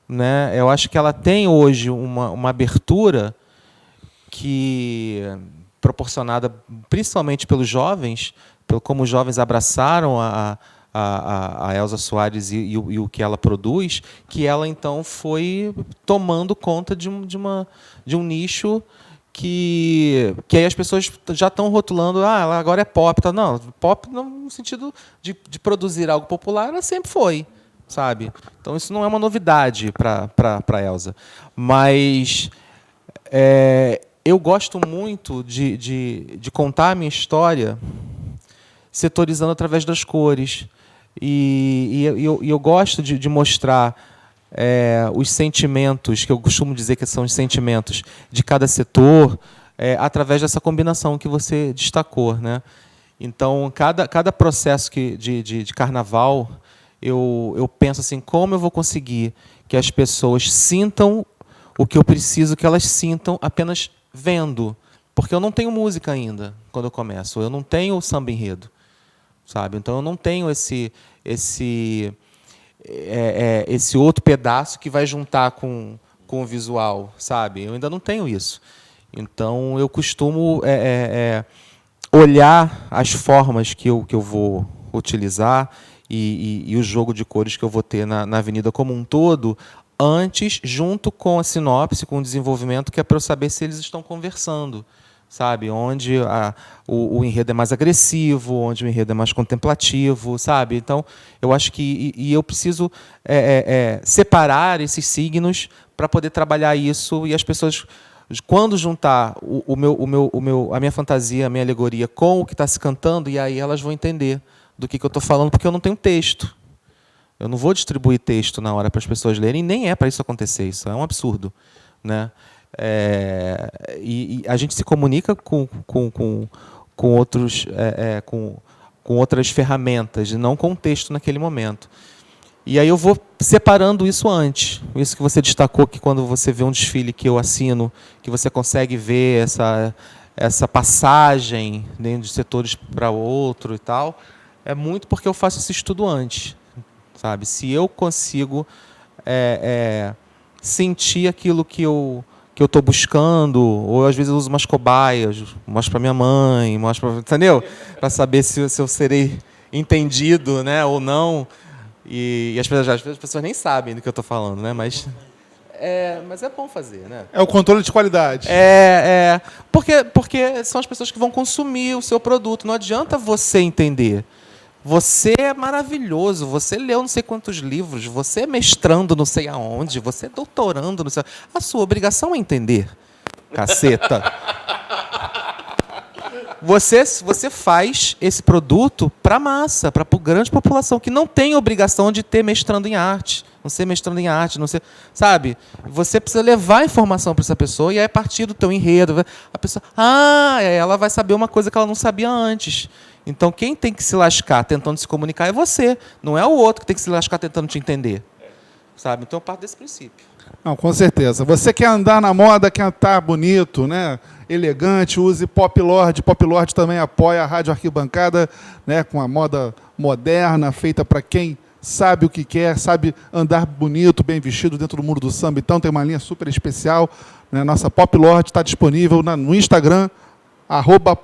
S5: né? Eu acho que ela tem hoje uma abertura que, proporcionada principalmente pelos jovens, como os jovens abraçaram a Elza Soares e o que ela produz, que ela então foi tomando conta de um nicho que aí as pessoas já estão rotulando, ela agora é pop. Tá? Não, pop no sentido de produzir algo popular, ela sempre foi, sabe? Então isso não é uma novidade para a Elza. Mas eu gosto muito de contar a minha história setorizando através das cores. E eu gosto de mostrar os sentimentos, que eu costumo dizer que são os sentimentos de cada setor, através dessa combinação que você destacou, né? Então, cada processo de carnaval, eu penso assim, como eu vou conseguir que as pessoas sintam o que eu preciso que elas sintam apenas vendo. Porque eu não tenho música ainda, quando eu começo. Eu não tenho samba enredo, sabe? Então, eu não tenho esse outro pedaço que vai juntar com o visual, sabe? Eu ainda não tenho isso. Então, eu costumo olhar as formas que eu vou utilizar e o jogo de cores que eu vou ter na avenida como um todo, antes, junto com a sinopse, com o desenvolvimento, que é para eu saber se eles estão conversando, sabe? Onde o enredo é mais agressivo, onde o enredo é mais contemplativo, sabe? Então, eu acho que eu preciso separar esses signos para poder trabalhar isso, e as pessoas, quando juntar a minha fantasia, a minha alegoria com o que está se cantando, e aí elas vão entender do que eu estou falando, porque eu não tenho texto. Eu não vou distribuir texto na hora para as pessoas lerem, nem é para isso acontecer, isso é um absurdo, né? E a gente se comunica com outras ferramentas, e não com o texto naquele momento. E aí eu vou separando isso antes. Isso que você destacou, que quando você vê um desfile que eu assino, que você consegue ver essa passagem de setores para outro e tal, é muito porque eu faço esse estudo antes, sabe? Se eu consigo sentir aquilo que eu estou buscando, ou às vezes eu uso umas cobaias, mostro para minha mãe, entendeu? Para saber se eu serei entendido, né, ou não. E às vezes as pessoas nem sabem do que eu estou falando, né? Mas é bom fazer, né?
S1: É o controle de qualidade.
S5: Porque são as pessoas que vão consumir o seu produto. Não adianta você entender. Você é maravilhoso, você leu não sei quantos livros, você é mestrando não sei aonde, você é doutorando não sei. A sua obrigação é entender, caceta. Você faz esse produto para a massa, para a grande população, que não tem obrigação de ter mestrando em arte, não ser mestrando em arte, não ser, sabe? Você precisa levar a informação para essa pessoa, e aí, a partir do teu enredo, a pessoa, ela vai saber uma coisa que ela não sabia antes. Então, quem tem que se lascar tentando se comunicar é você, não é o outro que tem que se lascar tentando te entender, sabe? Então, eu parto desse princípio.
S1: Não, com certeza. Você quer andar na moda, quer estar bonito, né? Elegante, use Pop Lord. Pop Lord também apoia a Rádio Arquibancada, né? Com a moda moderna, feita para quem sabe o que quer, sabe andar bonito, bem vestido dentro do mundo do samba. Então, tem uma linha super especial, né? Nossa Pop Lord está disponível no Instagram,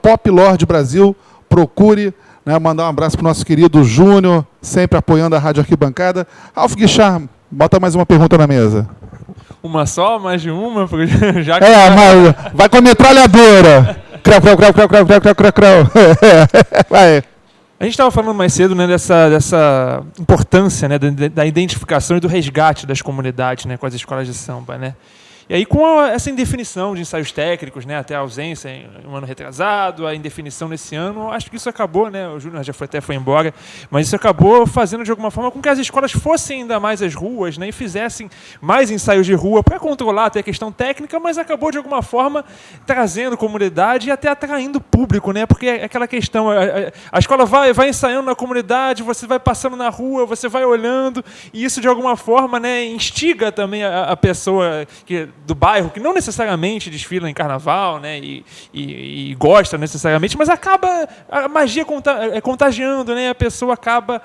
S1: @PopLordBrasil. Procure, né? Mandar um abraço para o nosso querido Júnior, sempre apoiando a Rádio Arquibancada. Ralf Guichard, bota mais uma pergunta na mesa.
S2: Uma só? Mais de uma? Porque já que
S1: mas vai com a metralhadora. Creu, creu, creu, creu, creu, creu, creu, creu, creu. Vai.
S2: A gente estava falando mais cedo, né, dessa importância, né, da identificação e do resgate das comunidades, né, com as escolas de samba, né? E aí, com essa indefinição de ensaios técnicos, né, até a ausência em um ano retrasado, a indefinição nesse ano, acho que isso acabou, né, o Júnior já foi embora, mas isso acabou fazendo de alguma forma com que as escolas fossem ainda mais às ruas, né, e fizessem mais ensaios de rua para controlar até a questão técnica, mas acabou de alguma forma trazendo comunidade e até atraindo público, né, porque é aquela questão, a escola vai ensaiando na comunidade, você vai passando na rua, você vai olhando, e isso de alguma forma, né, instiga também a pessoa do bairro, que não necessariamente desfila em carnaval, né, e gosta necessariamente, mas acaba a magia contagiando, né, a pessoa acaba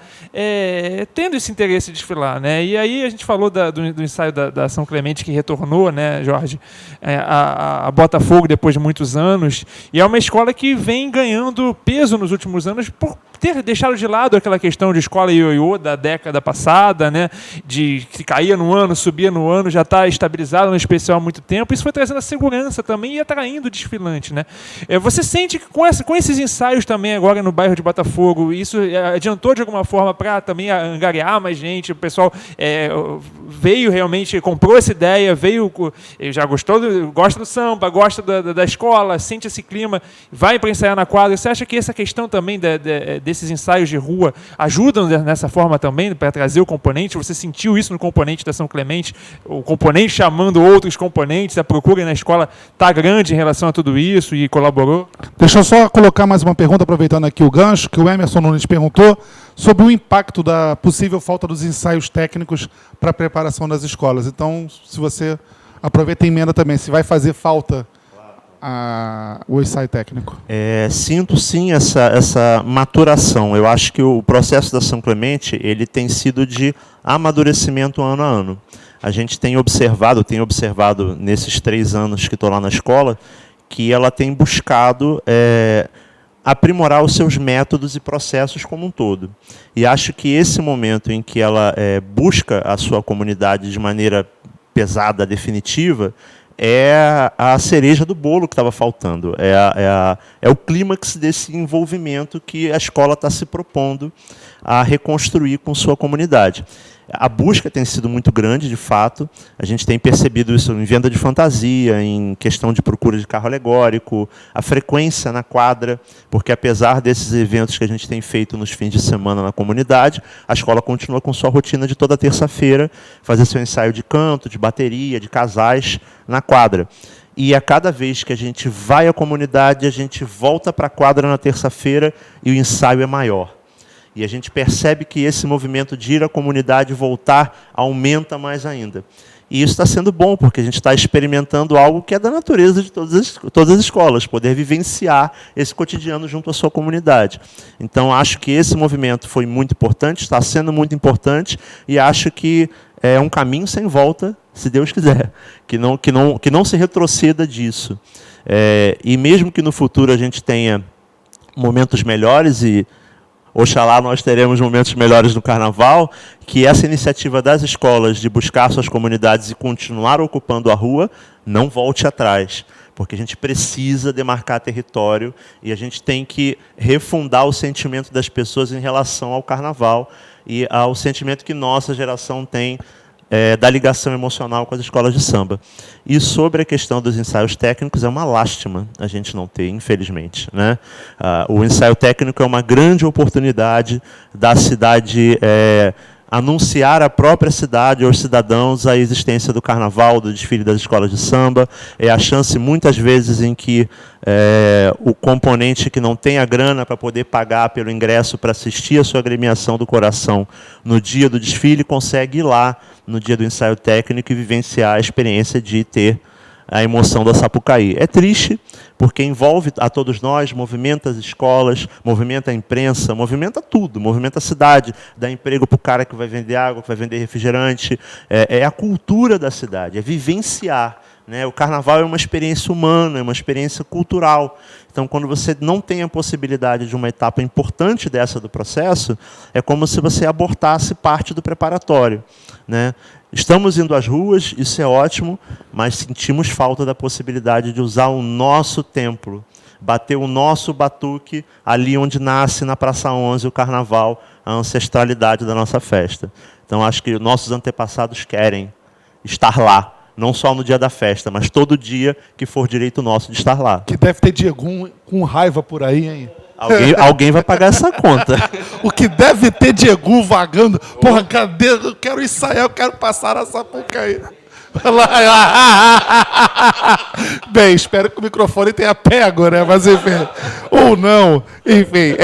S2: tendo esse interesse de desfilar, né, e aí a gente falou do ensaio da São Clemente, que retornou, né, Jorge, a Botafogo depois de muitos anos, e é uma escola que vem ganhando peso nos últimos anos por ter deixado de lado aquela questão de escola ioiô da década passada, né, de que caía no ano, subia no ano, já está estabilizado no especial há muito tempo. Isso foi trazendo a segurança também e atraindo o desfilante, né? Você sente que com esses ensaios também agora no bairro de Botafogo, isso adiantou de alguma forma para também angariar mais gente, o pessoal veio realmente, comprou essa ideia, já gosta do samba, gosta da escola, sente esse clima, vai para ensaiar na quadra. Você acha que essa questão também desses ensaios de rua ajudam nessa forma também para trazer o componente? Você sentiu isso no componente da São Clemente? O componente chamando outros componentes, a procura na escola está grande em relação a tudo isso e colaborou?
S1: Deixa eu só colocar mais uma pergunta, aproveitando aqui o gancho, que o Emerson Nunes perguntou sobre o impacto da possível falta dos ensaios técnicos para a preparação das escolas. Então, se você aproveita e emenda também, se vai fazer falta o ensaio técnico.
S6: Sinto sim essa maturação. Eu acho que o processo da São Clemente ele tem sido de amadurecimento ano a ano. A gente tem observado nesses 3 anos que estou lá na escola, que ela tem buscado aprimorar os seus métodos e processos como um todo. E acho que esse momento em que ela busca a sua comunidade de maneira pesada, definitiva, é a cereja do bolo que estava faltando. É o clímax desse envolvimento que a escola está se propondo a reconstruir com sua comunidade. A busca tem sido muito grande, de fato. A gente tem percebido isso em venda de fantasia, em questão de procura de carro alegórico, a frequência na quadra, porque apesar desses eventos que a gente tem feito nos fins de semana na comunidade, a escola continua com sua rotina de toda terça-feira, fazer seu ensaio de canto, de bateria, de casais na quadra. E a cada vez que a gente vai à comunidade, a gente volta para a quadra na terça-feira e o ensaio é maior. E a gente percebe que esse movimento de ir à comunidade e voltar aumenta mais ainda. E isso está sendo bom, porque a gente está experimentando algo que é da natureza de todas as escolas, poder vivenciar esse cotidiano junto à sua comunidade. Então, acho que esse movimento foi muito importante, está sendo muito importante, e acho que é um caminho sem volta, se Deus quiser, que não se retroceda disso. E mesmo que no futuro a gente tenha momentos melhores e oxalá nós teremos momentos melhores no Carnaval, que essa iniciativa das escolas de buscar suas comunidades e continuar ocupando a rua não volte atrás, porque a gente precisa demarcar território e a gente tem que refundar o sentimento das pessoas em relação ao Carnaval e ao sentimento que nossa geração tem da ligação emocional com as escolas de samba. E sobre a questão dos ensaios técnicos, é uma lástima a gente não ter, infelizmente, né? O ensaio técnico é uma grande oportunidade da cidade anunciar à própria cidade, aos cidadãos, a existência do carnaval, do desfile das escolas de samba. É a chance, muitas vezes, em que o componente que não tem a grana para poder pagar pelo ingresso para assistir a sua agremiação do coração no dia do desfile, consegue ir lá no dia do ensaio técnico e vivenciar a experiência de ter a emoção da Sapucaí. É triste, porque envolve a todos nós, movimenta as escolas, movimenta a imprensa, movimenta tudo, movimenta a cidade, dá emprego para o cara que vai vender água, que vai vender refrigerante. É a cultura da cidade, é vivenciar. O Carnaval é uma experiência humana, é uma experiência cultural. Então, quando você não tem a possibilidade de uma etapa importante dessa do processo, é como se você abortasse parte do preparatório. Estamos indo às ruas, isso é ótimo, mas sentimos falta da possibilidade de usar o nosso templo, bater o nosso batuque ali onde nasce, na Praça 11, o Carnaval, a ancestralidade da nossa festa. Então, acho que nossos antepassados querem estar lá. Não só no dia da festa, mas todo dia que for direito nosso de estar lá.
S1: Que deve ter Diego com raiva por aí, hein?
S6: Alguém vai pagar essa conta.
S1: O que deve ter Diego vagando. Porra, cadê? Eu quero ensaiar, eu quero passar a Sapucaí. Bem, espero que o microfone tenha pego, né? Mas enfim. Ou não. Enfim.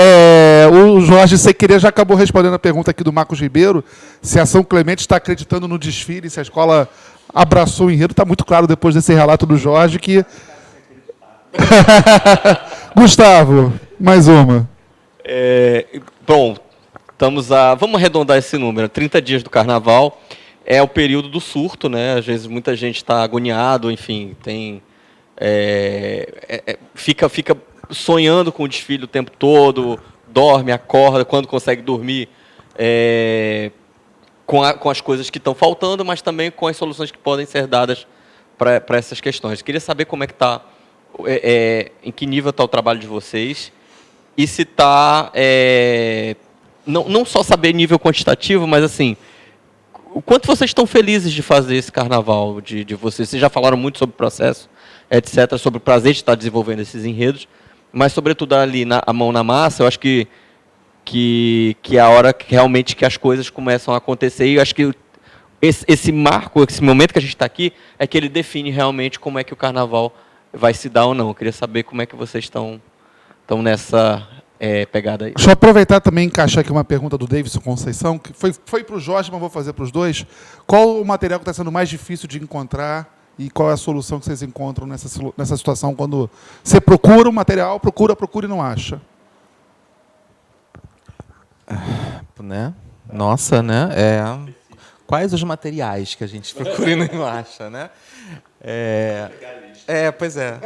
S1: O Jorge Sequeira já acabou respondendo a pergunta aqui do Marcos Ribeiro. Se a São Clemente está acreditando no desfile, se a escola abraçou o enredo. Está muito claro depois desse relato do Jorge que... Gustavo, mais uma.
S3: Bom, vamos arredondar esse número. 30 dias do Carnaval é o período do surto, né? Às vezes muita gente está agoniado, enfim, fica sonhando com o desfile o tempo todo, dorme, acorda, quando consegue dormir, com as coisas que estão faltando, mas também com as soluções que podem ser dadas para essas questões. Queria saber como é que está, em que nível está o trabalho de vocês, e se está, não só saber nível quantitativo, mas assim, o quanto vocês estão felizes de fazer esse carnaval, de vocês. Vocês já falaram muito sobre o processo, etc., sobre o prazer de estar desenvolvendo esses enredos, mas, sobretudo, ali, a mão na massa, eu acho que é a hora que realmente que as coisas começam a acontecer, e eu acho que esse marco, esse momento que a gente está aqui, é que ele define realmente como é que o carnaval vai se dar ou não. Eu queria saber como é que vocês estão nessa pegada aí.
S1: Deixa eu aproveitar também e encaixar aqui uma pergunta do Davidson Conceição, que foi para o Jorge, mas vou fazer para os dois. Qual o material que está sendo mais difícil de encontrar e qual é a solução que vocês encontram nessa situação quando você procura um material, procura e não acha?
S5: Né? Nossa, né? Quais os materiais que a gente procura e não acha, né? Pois é.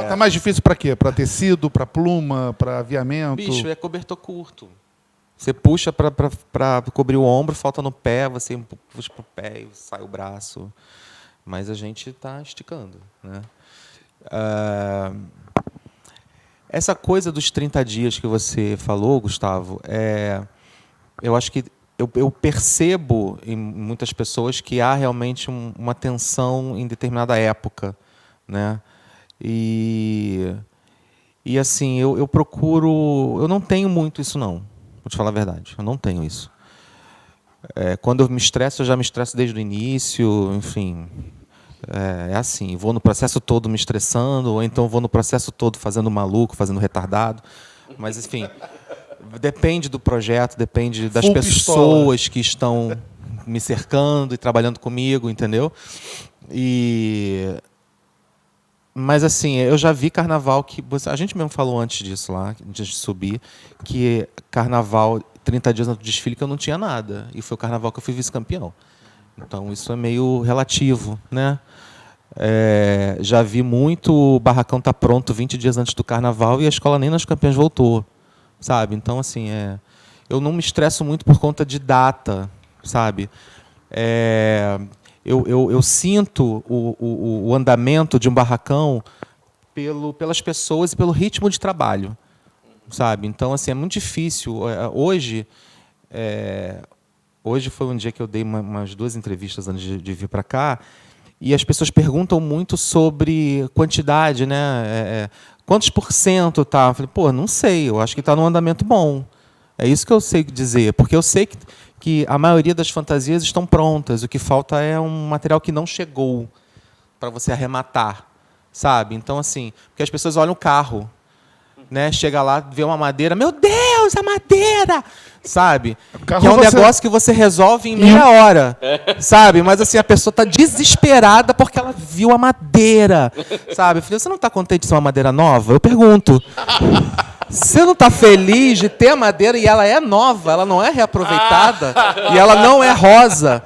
S1: Tá mais difícil para quê? Para tecido, para pluma, para aviamento?
S5: Bicho, é cobertor curto. Você puxa para cobrir o ombro, falta no pé, você puxa para o pé e sai o braço. Mas a gente está esticando, né? Essa coisa dos 30 dias que você falou, Gustavo, eu acho que eu percebo em muitas pessoas que há realmente uma tensão em determinada época, né? E assim, eu procuro... Eu não tenho muito isso, não. Vou te falar a verdade. Eu não tenho isso. Quando eu me estresso, eu já me estresso desde o início, enfim... É assim, vou no processo todo me estressando, ou então vou no processo todo fazendo maluco, fazendo retardado. Mas, enfim, depende do projeto, depende das
S1: Full
S5: pessoas que estão me cercando e trabalhando comigo, entendeu? Mas, assim, eu já vi carnaval que... A gente mesmo falou antes disso lá, antes de subir, que carnaval, 30 dias no desfile, que eu não tinha nada. E foi o carnaval que eu fui vice-campeão. Então, isso é meio relativo, né? Já vi muito o barracão tá pronto 20 dias antes do carnaval e a escola nem nas campeãs voltou, sabe? Então, assim, eu não me estresso muito por conta de data, sabe? Eu sinto o andamento de um barracão pelas pessoas e pelo ritmo de trabalho, sabe? Então, assim, é muito difícil. Hoje foi um dia que eu dei umas 2 entrevistas antes de vir para cá, e as pessoas perguntam muito sobre quantidade, né? Quantos % tá? Eu falei, não sei, eu acho que está num andamento bom. É isso que eu sei dizer, porque eu sei que a maioria das fantasias estão prontas, o que falta é um material que não chegou para você arrematar, sabe? Então, assim, porque as pessoas olham o carro, né? Chega lá, vê uma madeira, meu Deus, a madeira! Sabe? Que é um negócio que você resolve em meia hora, sabe? Mas assim, a pessoa está desesperada porque ela viu a madeira, sabe? Eu falei, você não está contente de ser uma madeira nova? Eu pergunto. Você não está feliz de ter a madeira e ela é nova, ela não é reaproveitada e ela não é rosa?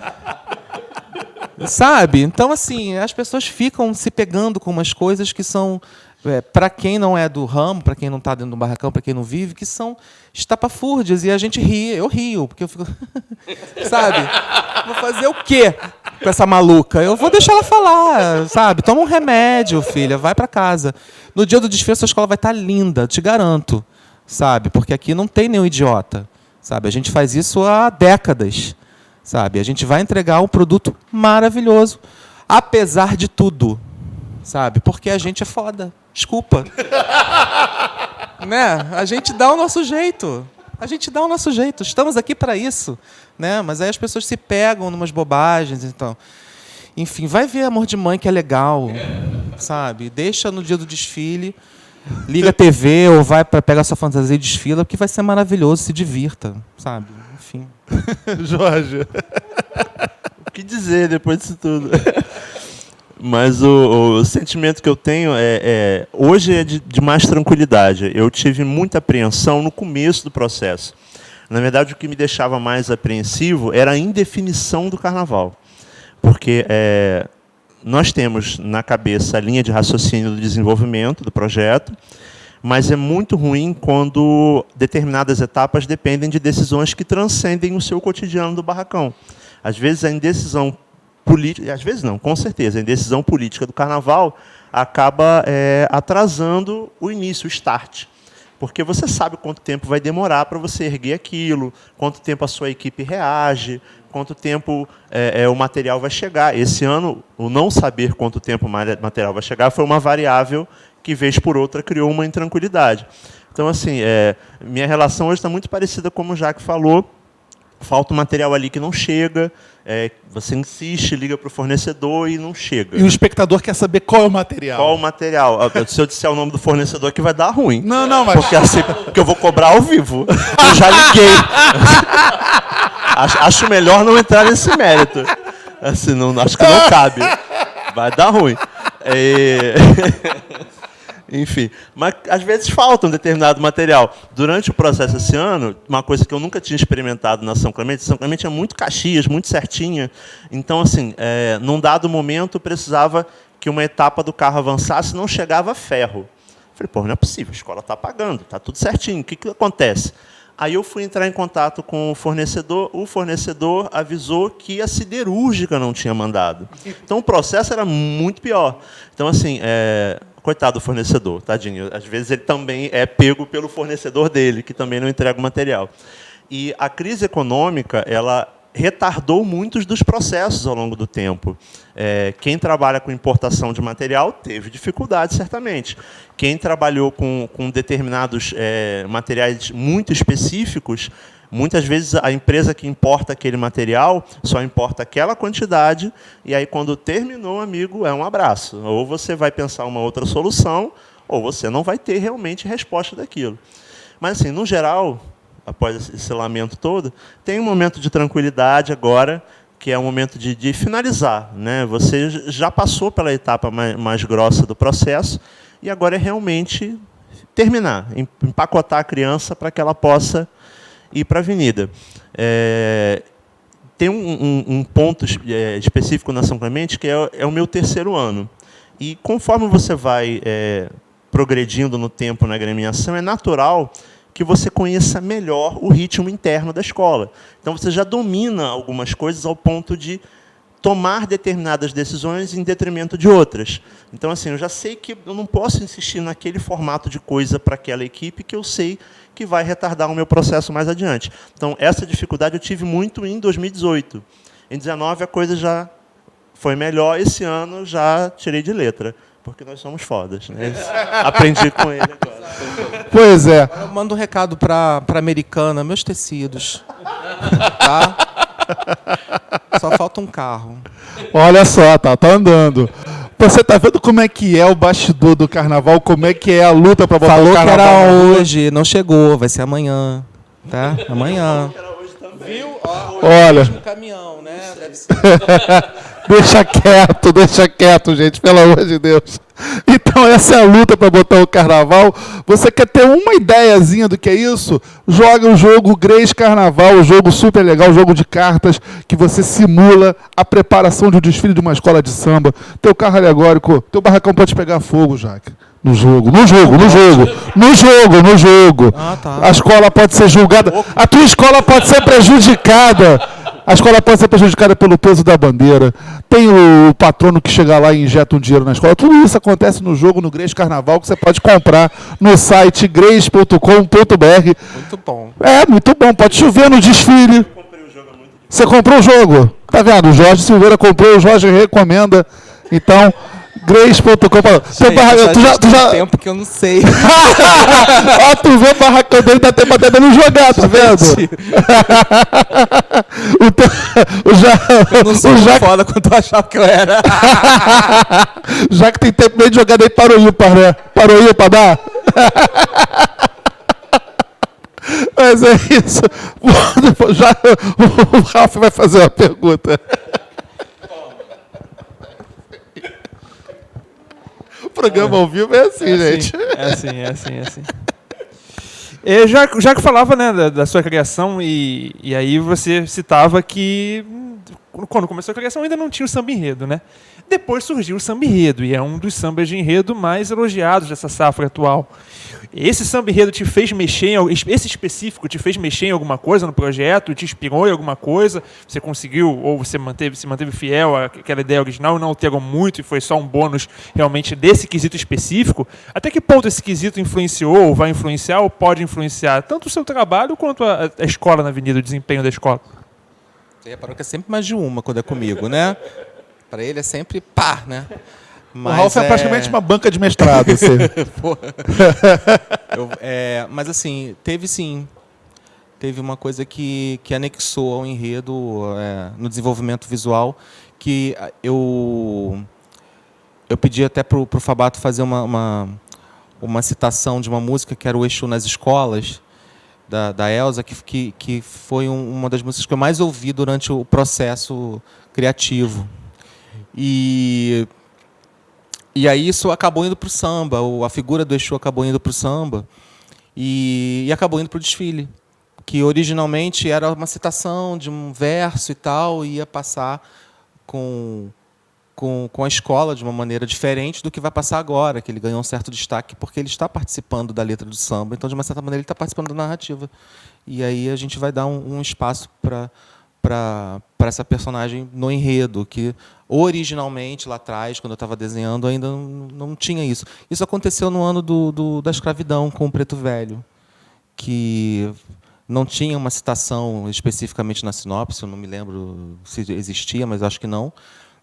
S5: Sabe? Então, assim, as pessoas ficam se pegando com umas coisas que são... para quem não é do ramo, para quem não está dentro do barracão, para quem não vive, que são estapafúrdias. E a gente ri, eu rio, porque eu fico... sabe? Vou fazer o quê com essa maluca? Eu vou deixar ela falar, sabe? Toma um remédio, filha, vai para casa. No dia do desfile, sua escola vai estar linda, te garanto, sabe? Porque aqui não tem nenhum idiota, sabe? A gente faz isso há décadas, sabe? A gente vai entregar um produto maravilhoso, apesar de tudo, sabe? Porque a gente é foda. Desculpa. Né? A gente dá o nosso jeito. A gente dá o nosso jeito. Estamos aqui para isso, né? Mas aí as pessoas se pegam numas bobagens, então. Enfim, vai ver Amor de Mãe, que é legal, sabe? Deixa no dia do desfile, liga a TV ou vai para pegar sua fantasia e desfila, porque vai ser maravilhoso, se divirta, sabe? Enfim.
S1: Jorge.
S6: O que dizer depois disso tudo? Mas o sentimento que eu tenho hoje é de mais tranquilidade. Eu tive muita apreensão no começo do processo. Na verdade, o que me deixava mais apreensivo era a indefinição do carnaval. Porque nós temos na cabeça a linha de raciocínio do desenvolvimento do projeto, mas é muito ruim quando determinadas etapas dependem de decisões que transcendem o seu cotidiano do barracão. Às vezes a indecisão política, às vezes não, com certeza, a indecisão política do carnaval acaba atrasando o início, o start. Porque você sabe quanto tempo vai demorar para você erguer aquilo, quanto tempo a sua equipe reage, quanto tempo o material vai chegar. Esse ano, o não saber quanto tempo o material vai chegar foi uma variável que, vez por outra, criou uma intranquilidade. Então, assim, minha relação hoje está muito parecida como o Jaque falou. Falta um material ali que não chega, você insiste, liga para o fornecedor e não chega.
S1: E o espectador quer saber qual é o material.
S6: Qual o material? Se eu disser o nome do fornecedor aqui vai dar ruim.
S1: Não, mas...
S6: Porque eu vou cobrar ao vivo. Eu já liguei. Acho melhor não entrar nesse mérito. Assim, acho que não cabe. Vai dar ruim. Enfim, mas às vezes falta um determinado material. Durante o processo esse ano, uma coisa que eu nunca tinha experimentado na São Clemente é muito Caxias, muito certinha. Então, assim, num dado momento, precisava que uma etapa do carro avançasse, não chegava ferro. Falei, pô, não é possível, a escola está pagando, está tudo certinho, o que acontece? Aí eu fui entrar em contato com o fornecedor avisou que a siderúrgica não tinha mandado. Então, o processo era muito pior. Então, assim, coitado do fornecedor, tadinho. Às vezes ele também é pego pelo fornecedor dele, que também não entrega o material. E a crise econômica, ela retardou muitos dos processos ao longo do tempo. Quem trabalha com importação de material teve dificuldade, certamente. Quem trabalhou com determinados materiais muito específicos, muitas vezes a empresa que importa aquele material só importa aquela quantidade, e aí, quando terminou, amigo, é um abraço. Ou você vai pensar uma outra solução, ou você não vai ter realmente resposta daquilo. Mas, assim, no geral, após esse lamento todo, tem um momento de tranquilidade agora, que é o momento de finalizar, né? Você já passou pela etapa mais grossa do processo, e agora é realmente terminar, empacotar a criança para que ela possa ir para a avenida. Tem um ponto específico na São Clemente, que é o meu 3º ano. E, conforme você vai progredindo no tempo na agremiação, é natural que você conheça melhor o ritmo interno da escola. Então, você já domina algumas coisas ao ponto de tomar determinadas decisões em detrimento de outras. Então, assim, eu já sei que eu não posso insistir naquele formato de coisa para aquela equipe que eu sei que vai retardar o meu processo mais adiante. Então, essa dificuldade eu tive muito em 2018. Em 2019, a coisa já foi melhor. Esse ano, já tirei de letra, porque nós somos fodas, né? Aprendi com ele agora.
S1: Pois é.
S5: Eu mando um recado para Americana, meus tecidos. Tá? Só falta um carro.
S1: Olha só, tá andando. Você tá vendo como é que é o bastidor do carnaval, como é que é a luta para botar
S5: Falou
S1: o
S5: que
S1: carnaval?
S5: era hoje, não chegou, vai ser amanhã. Tá? Amanhã. Viu?
S1: Olha.
S5: Um caminhão, né? Deve ser.
S1: Deixa quieto, gente, pelo amor de Deus. Então, essa é a luta para botar o carnaval. Você quer ter uma ideiazinha do que é isso? Joga o jogo Grace Carnaval, o jogo super legal, o jogo de cartas, que você simula a preparação de um desfile de uma escola de samba. Teu carro alegórico, teu barracão pode pegar fogo, Jaque. No jogo.
S5: Ah, tá.
S1: A escola pode ser julgada. A tua escola pode ser prejudicada. A escola pode ser prejudicada pelo peso da bandeira. Tem o patrono que chega lá e injeta um dinheiro na escola. Tudo isso acontece no jogo, no Grace Carnaval, que você pode comprar no site grace.com.br.
S5: Muito bom.
S1: Muito bom. Pode chover no desfile. Você comprou o jogo? Tá vendo? O Jorge Silveira comprou, o Jorge recomenda. Então, grace.com. Tu já...
S5: tempo que eu não sei.
S1: Ó, tu vê o barracão dele, dá tempo até dele jogar, tá vendo?
S5: Eu não sou tão foda quanto eu achava que eu era.
S1: Já que tem tempo meio de jogar, daí parou ímpar, né? Parou ímpar, dá? Mas é isso. Já, o Ralf vai fazer uma pergunta. O programa ao vivo é assim, gente.
S2: É assim. Já que falava, né, da sua criação, e aí você citava que quando começou a criação ainda não tinha o samba enredo, né? Depois surgiu o samba enredo, e é um dos sambas de enredo mais elogiados dessa safra atual. Esse samba enredo te fez mexer, esse específico te fez mexer em alguma coisa no projeto, te inspirou em alguma coisa, você conseguiu, ou você se manteve fiel àquela ideia original e não alterou muito e foi só um bônus realmente desse quesito específico? Até que ponto esse quesito influenciou, ou vai influenciar, ou pode influenciar tanto o seu trabalho quanto a escola na avenida, o desempenho da escola?
S5: E a paróquia é sempre mais de uma quando é comigo, né? Para ele é sempre pá, né?
S1: O Ralf é praticamente uma banca de mestrado. Assim.
S5: Mas assim, teve uma coisa que anexou ao enredo no desenvolvimento visual, que eu pedi até para o Fabato fazer uma citação de uma música que era o Exu nas Escolas, da Elza, que foi uma das músicas que eu mais ouvi durante o processo criativo. E aí isso acabou indo para o samba, a figura do Exu acabou indo para o samba e acabou indo para o desfile, que originalmente era uma citação de um verso e tal, e ia passar com a escola de uma maneira diferente do que vai passar agora, que ele ganhou um certo destaque porque ele está participando da letra do samba, então de uma certa maneira ele está participando da narrativa. E aí a gente vai dar um espaço para essa personagem no enredo, que originalmente, lá atrás, quando eu estava desenhando, ainda não tinha isso. Isso aconteceu no ano da escravidão, com o Preto Velho, que não tinha uma citação especificamente na sinopse, eu não me lembro se existia, mas acho que não.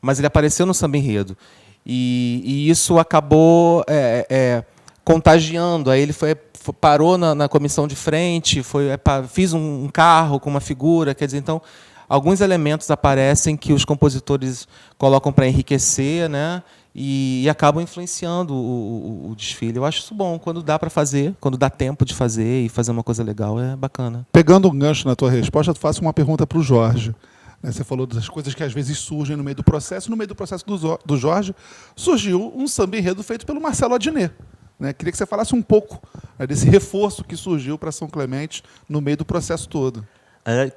S5: Mas ele apareceu no samba enredo. E isso acabou contagiando. Aí ele parou na comissão de frente, fiz um carro com uma figura, quer dizer, então alguns elementos aparecem que os compositores colocam para enriquecer, né? E acabam influenciando o desfile. Eu acho isso bom, quando dá para fazer, quando dá tempo de fazer e fazer uma coisa legal, é bacana.
S1: Pegando um gancho na tua resposta, eu faço uma pergunta para o Jorge. Você falou das coisas que às vezes surgem no meio do processo. No meio do processo do Jorge, surgiu um samba enredo feito pelo Marcelo Adnet. Queria que você falasse um pouco desse reforço que surgiu para São Clemente no meio do processo todo.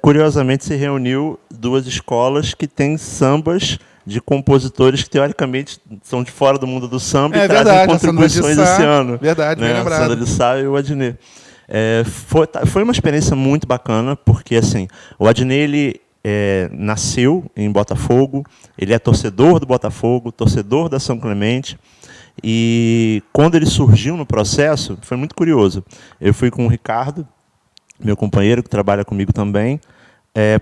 S6: Curiosamente, se reuniu duas escolas que têm sambas de compositores que, teoricamente, são de fora do mundo do samba e trazem contribuições esse ano.
S1: Verdade, bem lembrado.
S6: A Sandra de Sá e o Adnet. Foi uma experiência muito bacana, porque assim, o Adnet ele nasceu em Botafogo, ele é torcedor do Botafogo, torcedor da São Clemente, e quando ele surgiu no processo, foi muito curioso. Eu fui com o Ricardo, meu companheiro, que trabalha comigo também,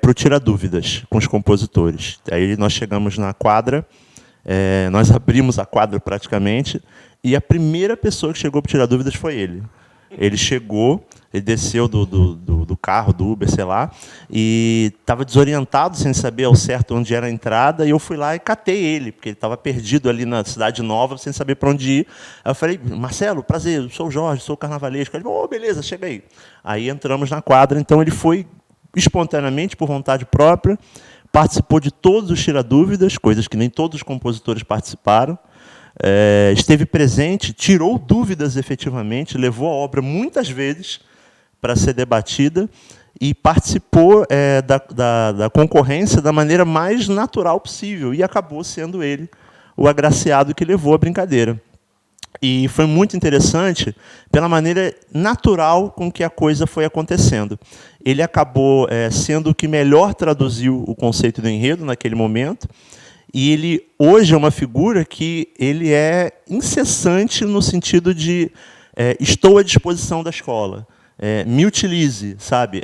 S6: para o Tira Dúvidas com os compositores. Aí nós chegamos na quadra, nós abrimos a quadra praticamente, e a primeira pessoa que chegou para Tirar Dúvidas foi ele. Ele chegou, ele desceu do carro, do Uber, sei lá, e estava desorientado, sem saber ao certo onde era a entrada, e eu fui lá e catei ele, porque ele estava perdido ali na Cidade Nova, sem saber para onde ir. Aí eu falei, Marcelo, prazer, eu sou o Jorge, sou o carnavalesco. Ele falou, beleza, chega aí. Aí entramos na quadra, então ele foi espontaneamente, por vontade própria, participou de todos os Tira-Dúvidas, coisas que nem todos os compositores participaram, esteve presente, tirou dúvidas efetivamente, levou a obra muitas vezes para ser debatida e participou da concorrência da maneira mais natural possível, e acabou sendo ele o agraciado que levou a brincadeira. E foi muito interessante pela maneira natural com que a coisa foi acontecendo. Ele acabou sendo o que melhor traduziu o conceito do enredo naquele momento, e ele hoje é uma figura que ele é incessante no sentido de estou à disposição da escola. Me utilize, sabe?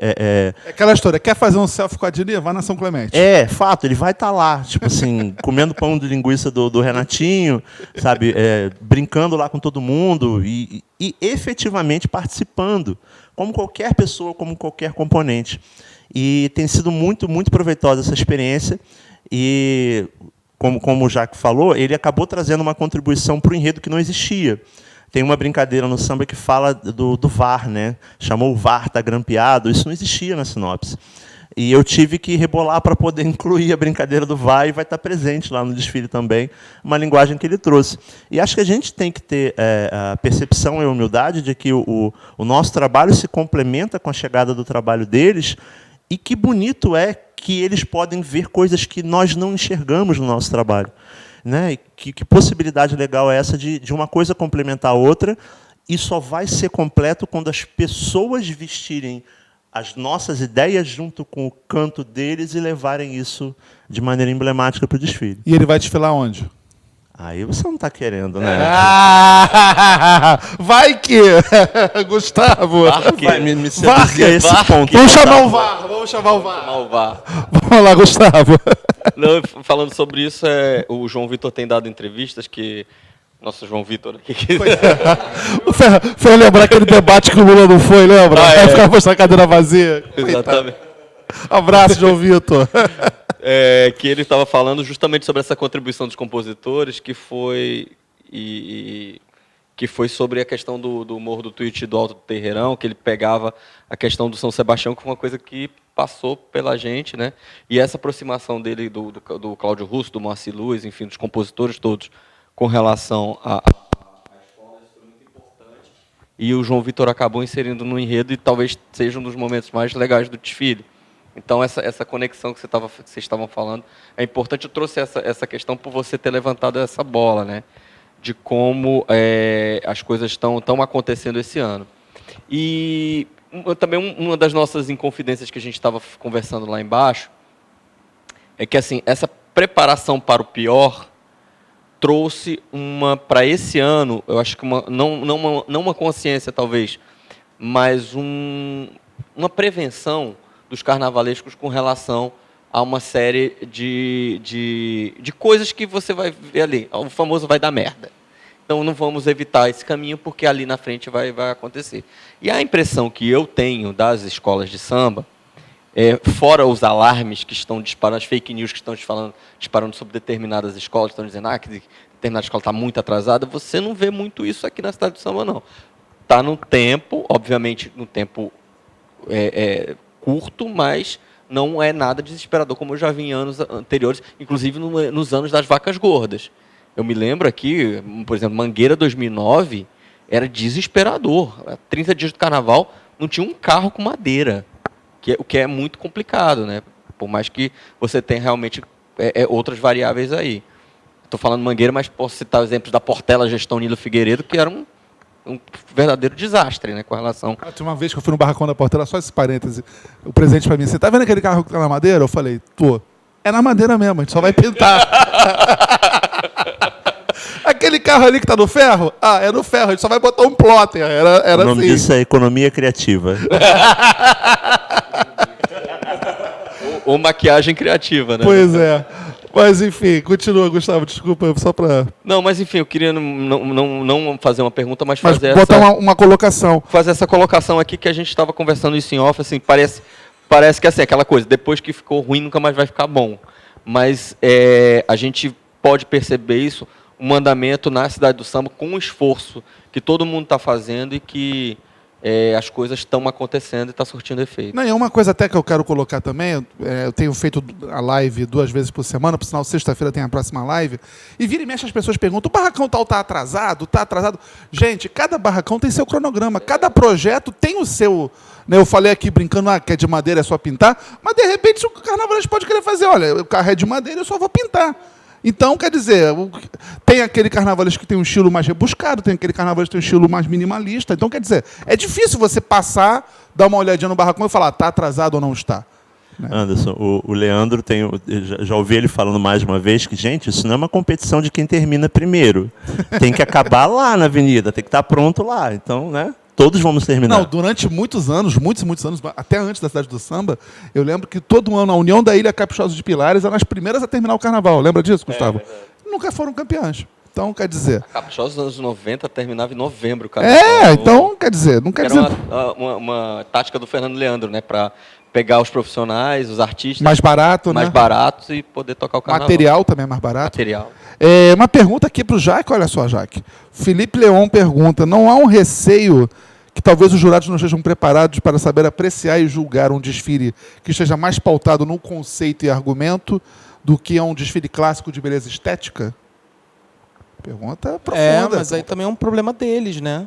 S1: Aquela história, quer fazer um selfie com a Adnet? Vá na São Clemente.
S6: Fato, ele vai estar lá, tipo assim, comendo pão de linguiça do Renatinho, sabe? Brincando lá com todo mundo e efetivamente participando, como qualquer pessoa, como qualquer componente. E tem sido muito, muito proveitosa essa experiência. E, como o Jacques falou, ele acabou trazendo uma contribuição para o enredo que não existia. Tem uma brincadeira no samba que fala do VAR, né? Chamou o VAR, tá grampeado. Isso não existia na sinopse. E eu tive que rebolar para poder incluir a brincadeira do VAR, e vai estar presente lá no desfile também, uma linguagem que ele trouxe. E acho que a gente tem que ter a percepção e a humildade de que o nosso trabalho se complementa com a chegada do trabalho deles, E que bonito é que eles podem ver coisas que nós não enxergamos no nosso trabalho. Né? E que possibilidade legal é essa de uma coisa complementar a outra, e só vai ser completo quando as pessoas vestirem as nossas ideias junto com o canto deles e levarem isso de maneira emblemática para o desfile.
S1: E ele vai desfilar onde?
S6: Aí você não está querendo, né?
S1: Vai que... Gustavo.
S6: Vai me seduzir a esse ponto.
S1: Vamos chamar o VAR. Vamos chamar o VAR.
S7: Malvar.
S1: Vamos lá, Gustavo.
S7: Não, falando sobre isso, o João Vitor tem dado entrevistas que... Nossa, João Vitor aqui.
S1: O Fer lembrar aquele debate que o Lula não foi, lembra?
S7: Ah, é.
S1: Vai ficar postando a cadeira vazia.
S7: Exatamente.
S1: Abraço, João Vitor.
S7: Que ele estava falando justamente sobre essa contribuição dos compositores, que foi sobre a questão do Morro do Tuiuti e do Alto do Terreirão, que ele pegava a questão do São Sebastião, que foi uma coisa que passou pela gente, né? E essa aproximação dele do Cláudio Russo, do Moacir Luz, enfim, dos compositores todos, com relação à escola, isso foi muito importante. E o João Vitor acabou inserindo no enredo e talvez seja um dos momentos mais legais do desfile. Então, essa conexão que vocês estavam falando é importante. Eu trouxe essa questão por você ter levantado essa bola, né? De como as coisas estão acontecendo esse ano. E também uma das nossas inconfidências que a gente estava conversando lá embaixo é que, assim, essa preparação para o pior trouxe para esse ano, eu acho que não uma consciência, talvez, mas uma prevenção dos carnavalescos com relação a uma série de coisas que você vai ver ali. O famoso vai dar merda. Então, não vamos evitar esse caminho, porque ali na frente vai acontecer. E a impressão que eu tenho das escolas de samba, fora os alarmes que estão disparando, as fake news que estão disparando sobre determinadas escolas, estão dizendo que determinada escola está muito atrasada, você não vê muito isso aqui na cidade do samba, não. Está no tempo, obviamente, no tempo curto, mas não é nada desesperador, como eu já vi em anos anteriores, inclusive nos anos das vacas gordas. Eu me lembro aqui, por exemplo, Mangueira 2009, era desesperador. 30 dias do carnaval, não tinha um carro com madeira, o que é muito complicado, né? Por mais que você tenha realmente outras variáveis aí. Estou falando Mangueira, mas posso citar exemplos da Portela Gestão Nilo Figueiredo, que era um verdadeiro desastre, né, com relação...
S1: Tinha uma vez que eu fui no barracão da Portela, só esse parêntese, o presente pra mim, você tá vendo aquele carro que tá na madeira? Eu falei, tô. É na madeira mesmo, a gente só vai pintar. Aquele carro ali que tá no ferro? É no ferro, a gente só vai botar um plotter. Era
S6: o nome
S1: assim.
S6: disso é economia criativa.
S7: ou maquiagem criativa, né?
S1: Pois é. Mas, enfim, continua, Gustavo, desculpa, só para...
S7: Não, mas, enfim, eu queria não fazer uma pergunta, mas fazer
S1: botar uma colocação.
S7: Fazer essa colocação aqui, que a gente estava conversando isso em off, assim, parece que assim, aquela coisa, depois que ficou ruim, nunca mais vai ficar bom. Mas a gente pode perceber isso, um andamento na cidade do samba com um esforço que todo mundo está fazendo e que as coisas estão acontecendo e está surtindo efeito.
S1: Não, e uma coisa até que eu quero colocar também, eu tenho feito a live 2 vezes por semana, por sinal, sexta-feira tem a próxima live, e vira e mexe as pessoas perguntam, o barracão tal está atrasado? Está atrasado? Gente, cada barracão tem seu cronograma, cada projeto tem o seu... Né, eu falei aqui brincando, que é de madeira, é só pintar, mas de repente o carnavalesco pode querer fazer, olha, o carro é de madeira, eu só vou pintar. Então, quer dizer, tem aquele carnavalesco que tem um estilo mais rebuscado, tem aquele carnavalesco que tem um estilo mais minimalista. Então, quer dizer, é difícil você passar, dar uma olhadinha no barracão e falar, está atrasado ou não está. Né?
S6: Anderson, o Leandro, já ouvi ele falando mais uma vez que, gente, isso não é uma competição de quem termina primeiro. Tem que acabar lá na avenida, tem que estar pronto lá. Então, né? Todos vamos terminar.
S1: Não, durante muitos anos, muitos anos, até antes da cidade do samba, eu lembro que todo ano a União da Ilha Caprichosa de Pilares eram as primeiras a terminar o carnaval. Lembra disso, Gustavo? Nunca foram campeãs. Então, quer dizer...
S7: A Caprichosa dos anos 90 terminava em novembro, cara.
S1: Então, quer dizer, não quer
S7: era
S1: dizer...
S7: uma tática do Fernando Leandro, né? Para pegar os profissionais, os artistas...
S1: Mais barato,
S7: mais
S1: né?
S7: baratos e poder tocar o carnaval.
S1: Material também é mais barato.
S7: Material.
S1: Uma pergunta aqui para o Jaque, olha só, Jaque. Felipe Leon pergunta, não há um receio que talvez os jurados não estejam preparados para saber apreciar e julgar um desfile que esteja mais pautado no conceito e argumento do que a um desfile clássico de beleza estética? Pergunta profunda.
S5: Mas aí também é um problema deles, né?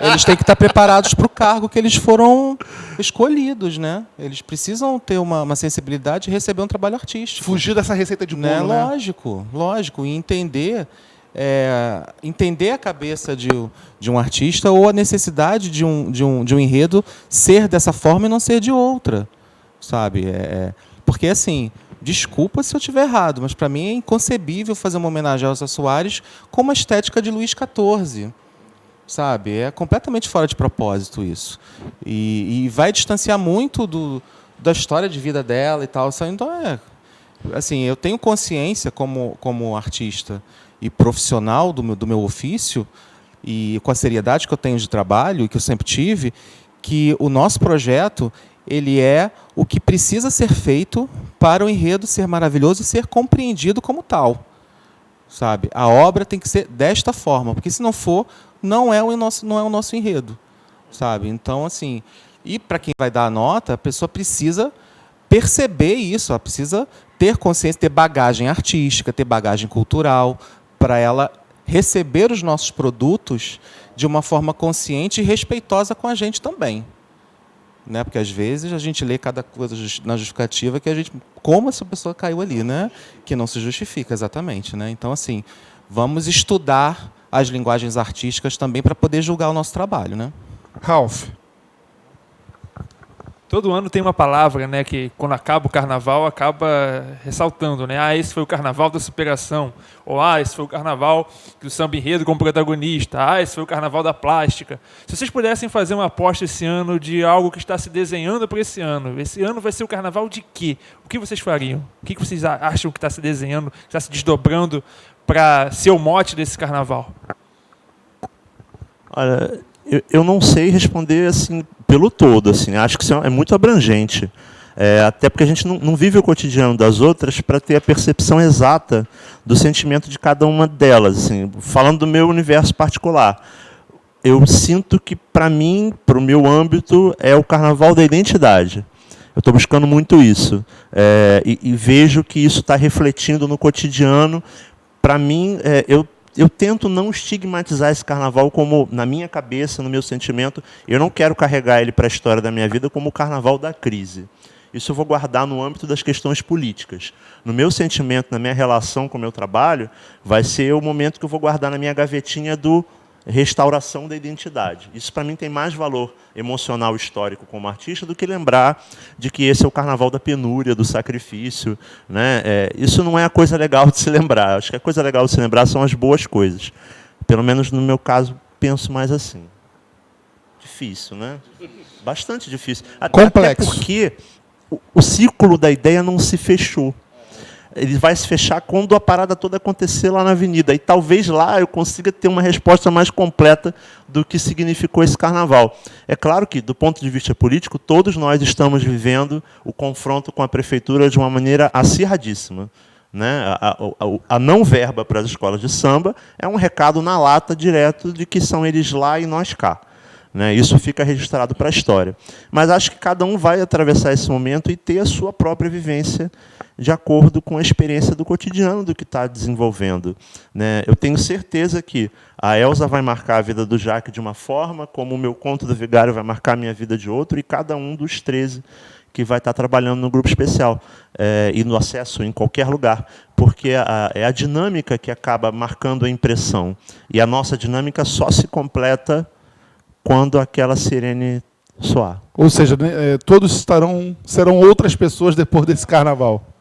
S5: Eles têm que estar preparados para o cargo que eles foram escolhidos, né? Eles precisam ter uma sensibilidade e receber um trabalho artístico.
S1: Fugir dessa receita de bolo,
S5: Né?
S1: né?
S5: Lógico. E entender a cabeça de um artista ou a necessidade de um enredo ser dessa forma e não ser de outra, sabe? Porque, assim, desculpa se eu estiver errado, mas para mim é inconcebível fazer uma homenagem a Elza Soares com uma estética de Luís XIV, sabe? É completamente fora de propósito isso. E vai distanciar muito da história de vida dela e tal. Então, assim, eu tenho consciência como artista e profissional do meu ofício, e com a seriedade que eu tenho de trabalho e que eu sempre tive, que o nosso projeto ele é o que precisa ser feito para o enredo ser maravilhoso e ser compreendido como tal, sabe? A obra tem que ser desta forma, porque se não for, não é o nosso enredo, sabe? Então, assim, e para quem vai dar a nota, a pessoa precisa perceber isso, ela precisa ter consciência, ter bagagem artística, ter bagagem cultural, para ela receber os nossos produtos de uma forma consciente e respeitosa com a gente também. Né? Porque, às vezes, a gente lê cada coisa na justificativa que a gente... Como essa pessoa caiu ali, né? Que não se justifica exatamente. Né? Então, assim, vamos estudar as linguagens artísticas também para poder julgar o nosso trabalho. Né?
S1: Ralph.
S2: Todo ano tem uma palavra, né, que quando acaba o carnaval acaba ressaltando, né? Ah, esse foi o carnaval da superação. Ou esse foi o carnaval do samba enredo como protagonista. Esse foi o carnaval da plástica. Se vocês pudessem fazer uma aposta esse ano de algo que está se desenhando para esse ano vai ser o carnaval de quê? O que vocês fariam? O que vocês acham que está se desenhando, que está se desdobrando para ser o mote desse carnaval?
S6: Olha, eu não sei responder assim pelo todo, assim. Acho que isso é muito abrangente. Até porque a gente não vive o cotidiano das outras para ter a percepção exata do sentimento de cada uma delas. Assim. Falando do meu universo particular, eu sinto que, para mim, para o meu âmbito, é o carnaval da identidade. Eu estou buscando muito isso. E vejo que isso está refletindo no cotidiano. Para mim, eu tento não estigmatizar esse carnaval como, na minha cabeça, no meu sentimento, eu não quero carregar ele para a história da minha vida como o carnaval da crise. Isso eu vou guardar no âmbito das questões políticas. No meu sentimento, na minha relação com o meu trabalho, vai ser o momento que eu vou guardar na minha gavetinha do restauração da identidade. Isso, para mim, tem mais valor emocional histórico como artista do que lembrar de que esse é o carnaval da penúria, do sacrifício. Né? Isso não é a coisa legal de se lembrar. Acho que a coisa legal de se lembrar são as boas coisas. Pelo menos, no meu caso, penso mais assim. Difícil, né? Bastante difícil.
S1: Complexo.
S6: Até porque o ciclo da ideia não se fechou. Ele vai se fechar quando a parada toda acontecer lá na avenida. E talvez lá eu consiga ter uma resposta mais completa do que significou esse carnaval. É claro que, do ponto de vista político, todos nós estamos vivendo o confronto com a prefeitura de uma maneira acirradíssima. Né? A não verba para as escolas de samba é um recado na lata direto de que são eles lá e nós cá. Né? Isso fica registrado para a história. Mas acho que cada um vai atravessar esse momento e ter a sua própria vivência de acordo com a experiência do cotidiano do que está desenvolvendo. Né? Eu tenho certeza que a Elza vai marcar a vida do Jaque de uma forma, como o meu conto do Vigário vai marcar a minha vida de outro, e cada um dos 13 que vai estar trabalhando no grupo especial e no acesso em qualquer lugar, porque é a dinâmica que acaba marcando a impressão. E a nossa dinâmica só se completa quando aquela sirene soar.
S1: Ou seja, todos serão outras pessoas depois desse carnaval.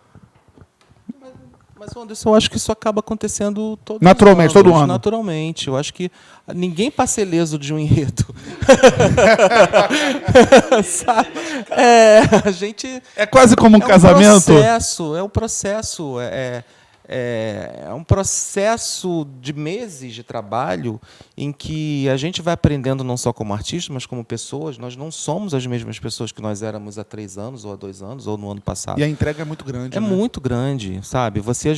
S5: Mas, Anderson, eu acho que isso acaba acontecendo
S1: Naturalmente, todo ano.
S5: Naturalmente. Eu acho que ninguém passa ileso de um enredo. Sabe? A gente...
S1: É quase como um casamento.
S5: É um processo. É um processo de meses de trabalho em que a gente vai aprendendo não só como artista, mas como pessoas. Nós não somos as mesmas pessoas que nós éramos há 3 anos, ou há 2 anos, ou no ano passado.
S1: E a entrega é muito grande.
S5: É muito grande, sabe? Você,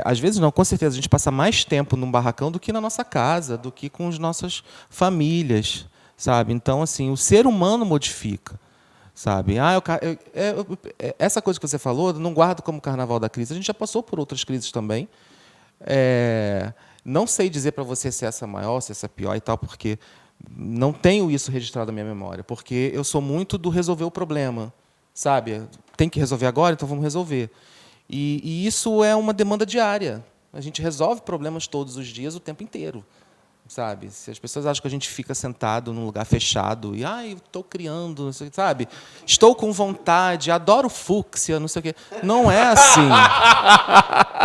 S5: às vezes não, com certeza, a gente passa mais tempo num barracão do que na nossa casa, do que com as nossas famílias, sabe? Então, assim, o ser humano modifica. Sabe? Essa coisa que você falou, não guardo como carnaval da crise. A gente já passou por outras crises também. Não sei dizer para você se essa é maior, se essa é pior e tal, porque não tenho isso registrado na minha memória, porque eu sou muito do resolver o problema, sabe? Tem que resolver agora, então vamos resolver. E isso é uma demanda diária. A gente resolve problemas todos os dias, o tempo inteiro, sabe? Se as pessoas acham que a gente fica sentado num lugar fechado e, estou criando, não sei, sabe? Estou com vontade, adoro fúcsia, não sei o quê. Não é assim.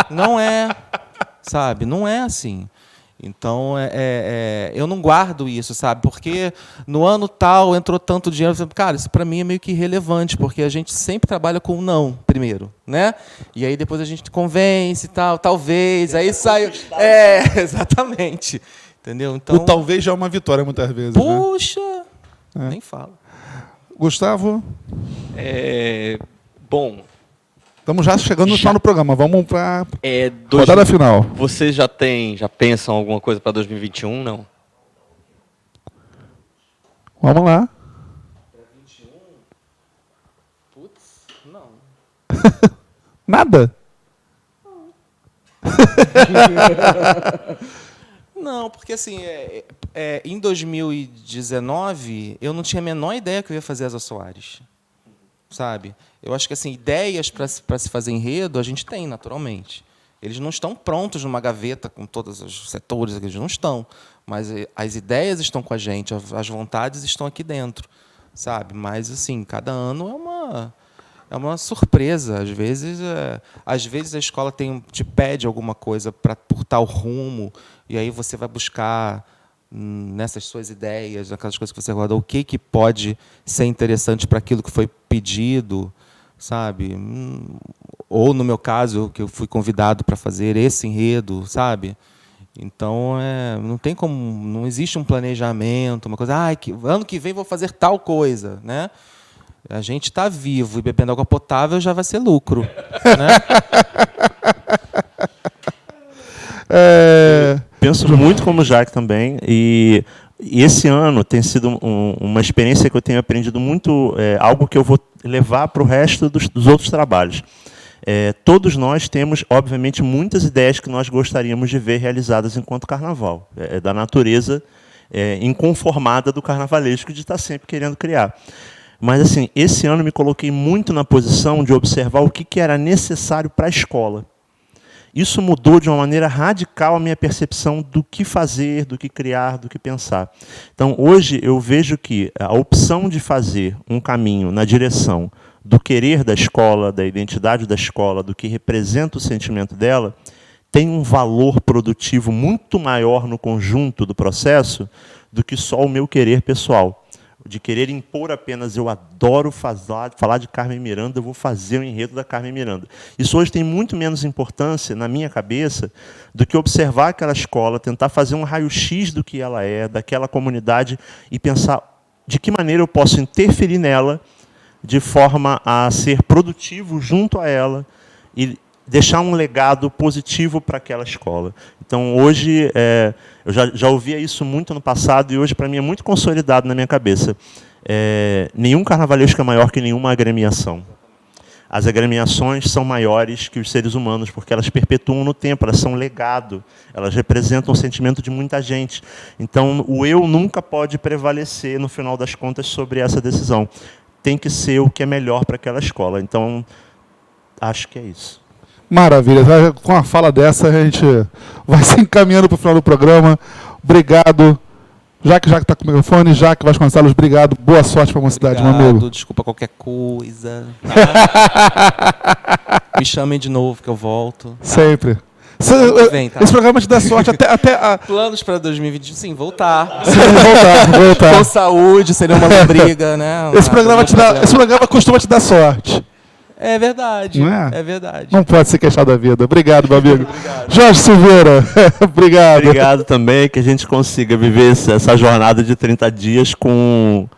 S5: Não é, sabe? Não é assim. Então, eu não guardo isso, sabe? Porque no ano tal entrou tanto dinheiro. Cara, isso para mim é meio que irrelevante, porque a gente sempre trabalha com o não primeiro, né? E aí depois a gente convence e tal, talvez, aí sai... exatamente. Entendeu? Então,
S1: O talvez já é uma vitória muitas vezes. Né?
S5: puxa, nem falo.
S1: Gustavo,
S7: Bom,
S1: estamos já chegando no final do programa. Vamos para
S7: dois-
S1: rodada final.
S7: vocês já pensam alguma coisa para 2021, não?
S1: Vamos lá.
S5: Putz, não.
S1: Nada?
S5: Não, porque assim, em 2019, eu não tinha a menor ideia que eu ia fazer Asa Soares. Sabe? Eu acho que assim, ideias para se fazer enredo, a gente tem, naturalmente. Eles não estão prontos numa gaveta com todos os setores, eles não estão. Mas as ideias estão com a gente, as vontades estão aqui dentro. Sabe? Mas, assim, cada ano é uma surpresa. Às vezes a escola te pede alguma coisa por tal rumo, e aí você vai buscar nessas suas ideias, naquelas coisas que você guardou, o que pode ser interessante para aquilo que foi pedido, sabe? Ou, no meu caso, que eu fui convidado para fazer esse enredo, sabe? Então, não tem como, não existe um planejamento, uma coisa, ano que vem vou fazer tal coisa, né? A gente está vivo e bebendo água potável já vai ser lucro, né?
S6: Penso muito como o Jaque também, e esse ano tem sido uma experiência que eu tenho aprendido muito, algo que eu vou levar para o resto dos outros trabalhos. Todos nós temos, obviamente, muitas ideias que nós gostaríamos de ver realizadas enquanto carnaval, da natureza inconformada do carnavalesco de estar sempre querendo criar. Mas, assim, esse ano me coloquei muito na posição de observar o que era necessário para a escola. Isso mudou de uma maneira radical a minha percepção do que fazer, do que criar, do que pensar. Então, hoje, eu vejo que a opção de fazer um caminho na direção do querer da escola, da identidade da escola, do que representa o sentimento dela, tem um valor produtivo muito maior no conjunto do processo do que só o meu querer pessoal. De querer impor apenas, eu adoro falar de Carmen Miranda, eu vou fazer o enredo da Carmen Miranda. Isso hoje tem muito menos importância, na minha cabeça, do que observar aquela escola, tentar fazer um raio-x do que ela é, daquela comunidade, e pensar de que maneira eu posso interferir nela, de forma a ser produtivo junto a ela, e deixar um legado positivo para aquela escola. Então, hoje, eu já ouvia isso muito no passado, e hoje, para mim, é muito consolidado na minha cabeça. Nenhum carnavalesco é maior que nenhuma agremiação. As agremiações são maiores que os seres humanos, porque elas perpetuam no tempo, elas são legado, elas representam o sentimento de muita gente. Então, o eu nunca pode prevalecer, no final das contas, sobre essa decisão. Tem que ser o que é melhor para aquela escola. Então, acho que é isso.
S1: Maravilha. Com a fala dessa, a gente vai se encaminhando para o final do programa. Obrigado. Jaque está com o microfone. Jaque Vasconcelos, obrigado. Boa sorte para a mocidade, meu amigo.
S5: Desculpa qualquer coisa. Tá? Me chamem de novo que eu volto. Tá?
S1: Sempre.
S5: Vem, tá?
S1: Esse programa te dá sorte até
S5: Planos para 2020, sim, voltar.
S1: voltar.
S5: Com saúde, seria uma lombriga, né?
S1: Esse programa costuma te dar sorte.
S5: É verdade.
S1: Não é?
S5: É verdade.
S1: Não pode se queixar da vida. Obrigado, meu amigo. Jorge Silveira, obrigado.
S6: Obrigado também, que a gente consiga viver essa jornada de 30 dias com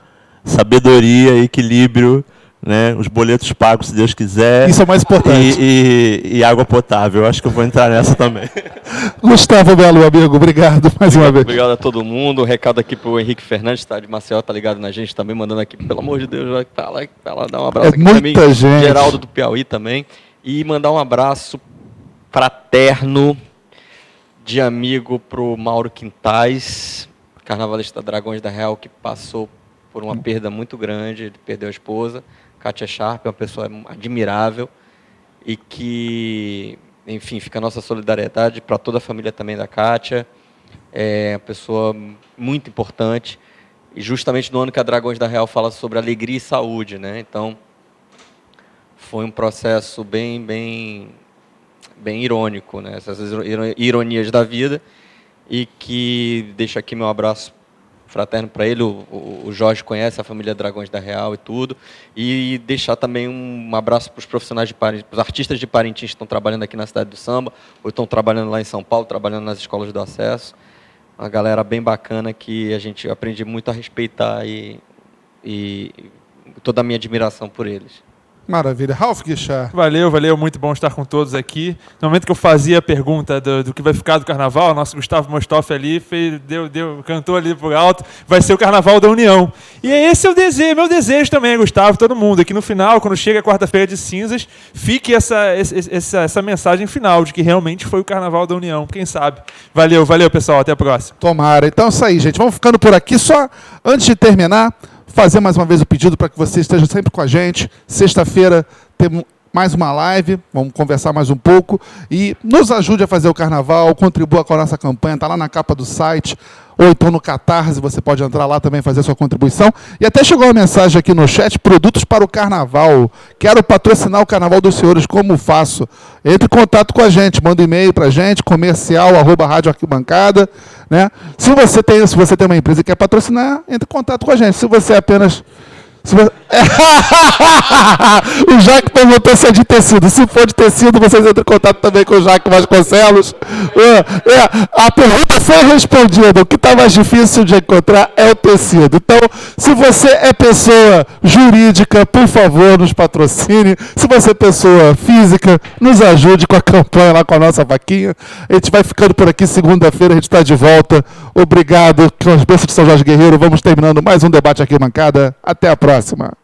S6: sabedoria, equilíbrio, né? Os boletos pagos, se Deus quiser.
S1: Isso é o mais importante.
S6: E água potável. Eu acho que eu vou entrar nessa também.
S1: Gustavo Belo, meu amigo, obrigado mais uma vez.
S7: Obrigado a todo mundo. Um recado aqui pro Henrique Fernandes, tá de Maceió, tá ligado na gente também, mandando aqui, pelo amor de Deus, vai lá dar um abraço aqui pra mim.
S1: Muita gente.
S7: Geraldo do Piauí também. E mandar um abraço fraterno, de amigo para o Mauro Quintais, carnavalista Dragões da Real, que passou por uma perda muito grande, ele perdeu a esposa, Kátia Sharp, uma pessoa admirável, e que, enfim, fica a nossa solidariedade para toda a família também da Kátia, é uma pessoa muito importante, e justamente no ano que a Dragões da Real fala sobre alegria e saúde, né? Então, foi um processo bem irônico, né? Essas ironias da vida, e que deixo aqui meu abraço fraterno para ele. O Jorge conhece a família Dragões da Real e tudo, e deixar também um abraço para os profissionais de Parintins, para os artistas de Parintins que estão trabalhando aqui na cidade do samba, ou estão trabalhando lá em São Paulo, trabalhando nas escolas do acesso, uma galera bem bacana que a gente aprende muito a respeitar, e toda a minha admiração por eles.
S1: Maravilha. Ralf Guichard.
S2: Valeu, muito bom estar com todos aqui. No momento que eu fazia a pergunta do que vai ficar do carnaval, o nosso Gustavo Mostoff ali cantou ali por alto, vai ser o Carnaval da União. E esse é o desejo, meu desejo também, Gustavo, todo mundo, que no final, quando chega a quarta-feira de cinzas, fique essa mensagem final de que realmente foi o Carnaval da União, quem sabe. Valeu, pessoal, até a próxima.
S1: Tomara. Então é isso aí, gente. Vamos ficando por aqui. Só antes de terminar, fazer mais uma vez o pedido para que você esteja sempre com a gente. Sexta-feira temos mais uma live, vamos conversar mais um pouco. E nos ajude a fazer o carnaval, contribua com a nossa campanha, está lá na capa do site, ou então no Catarse, você pode entrar lá também e fazer a sua contribuição. E até chegou uma mensagem aqui no chat, produtos para o carnaval. Quero patrocinar o Carnaval dos Senhores, como faço? Entre em contato com a gente, manda um e-mail para a gente, comercial@Rádio Arquibancada, né? Se você tem uma empresa e quer patrocinar, entre em contato com a gente. Se você é apenas... O Jaque perguntou se é de tecido. Se for de tecido, vocês entram em contato também com o Jaque Vasconcelos. A pergunta foi respondida. O que está mais difícil de encontrar é o tecido. Então, se você é pessoa jurídica, por favor, nos patrocine. Se você é pessoa física, nos ajude com a campanha lá com a nossa vaquinha. A gente vai ficando por aqui. Segunda-feira a gente está de volta. Obrigado. Com as bênçãos de São Jorge Guerreiro, vamos terminando mais um debate aqui, bancada. Até a próxima.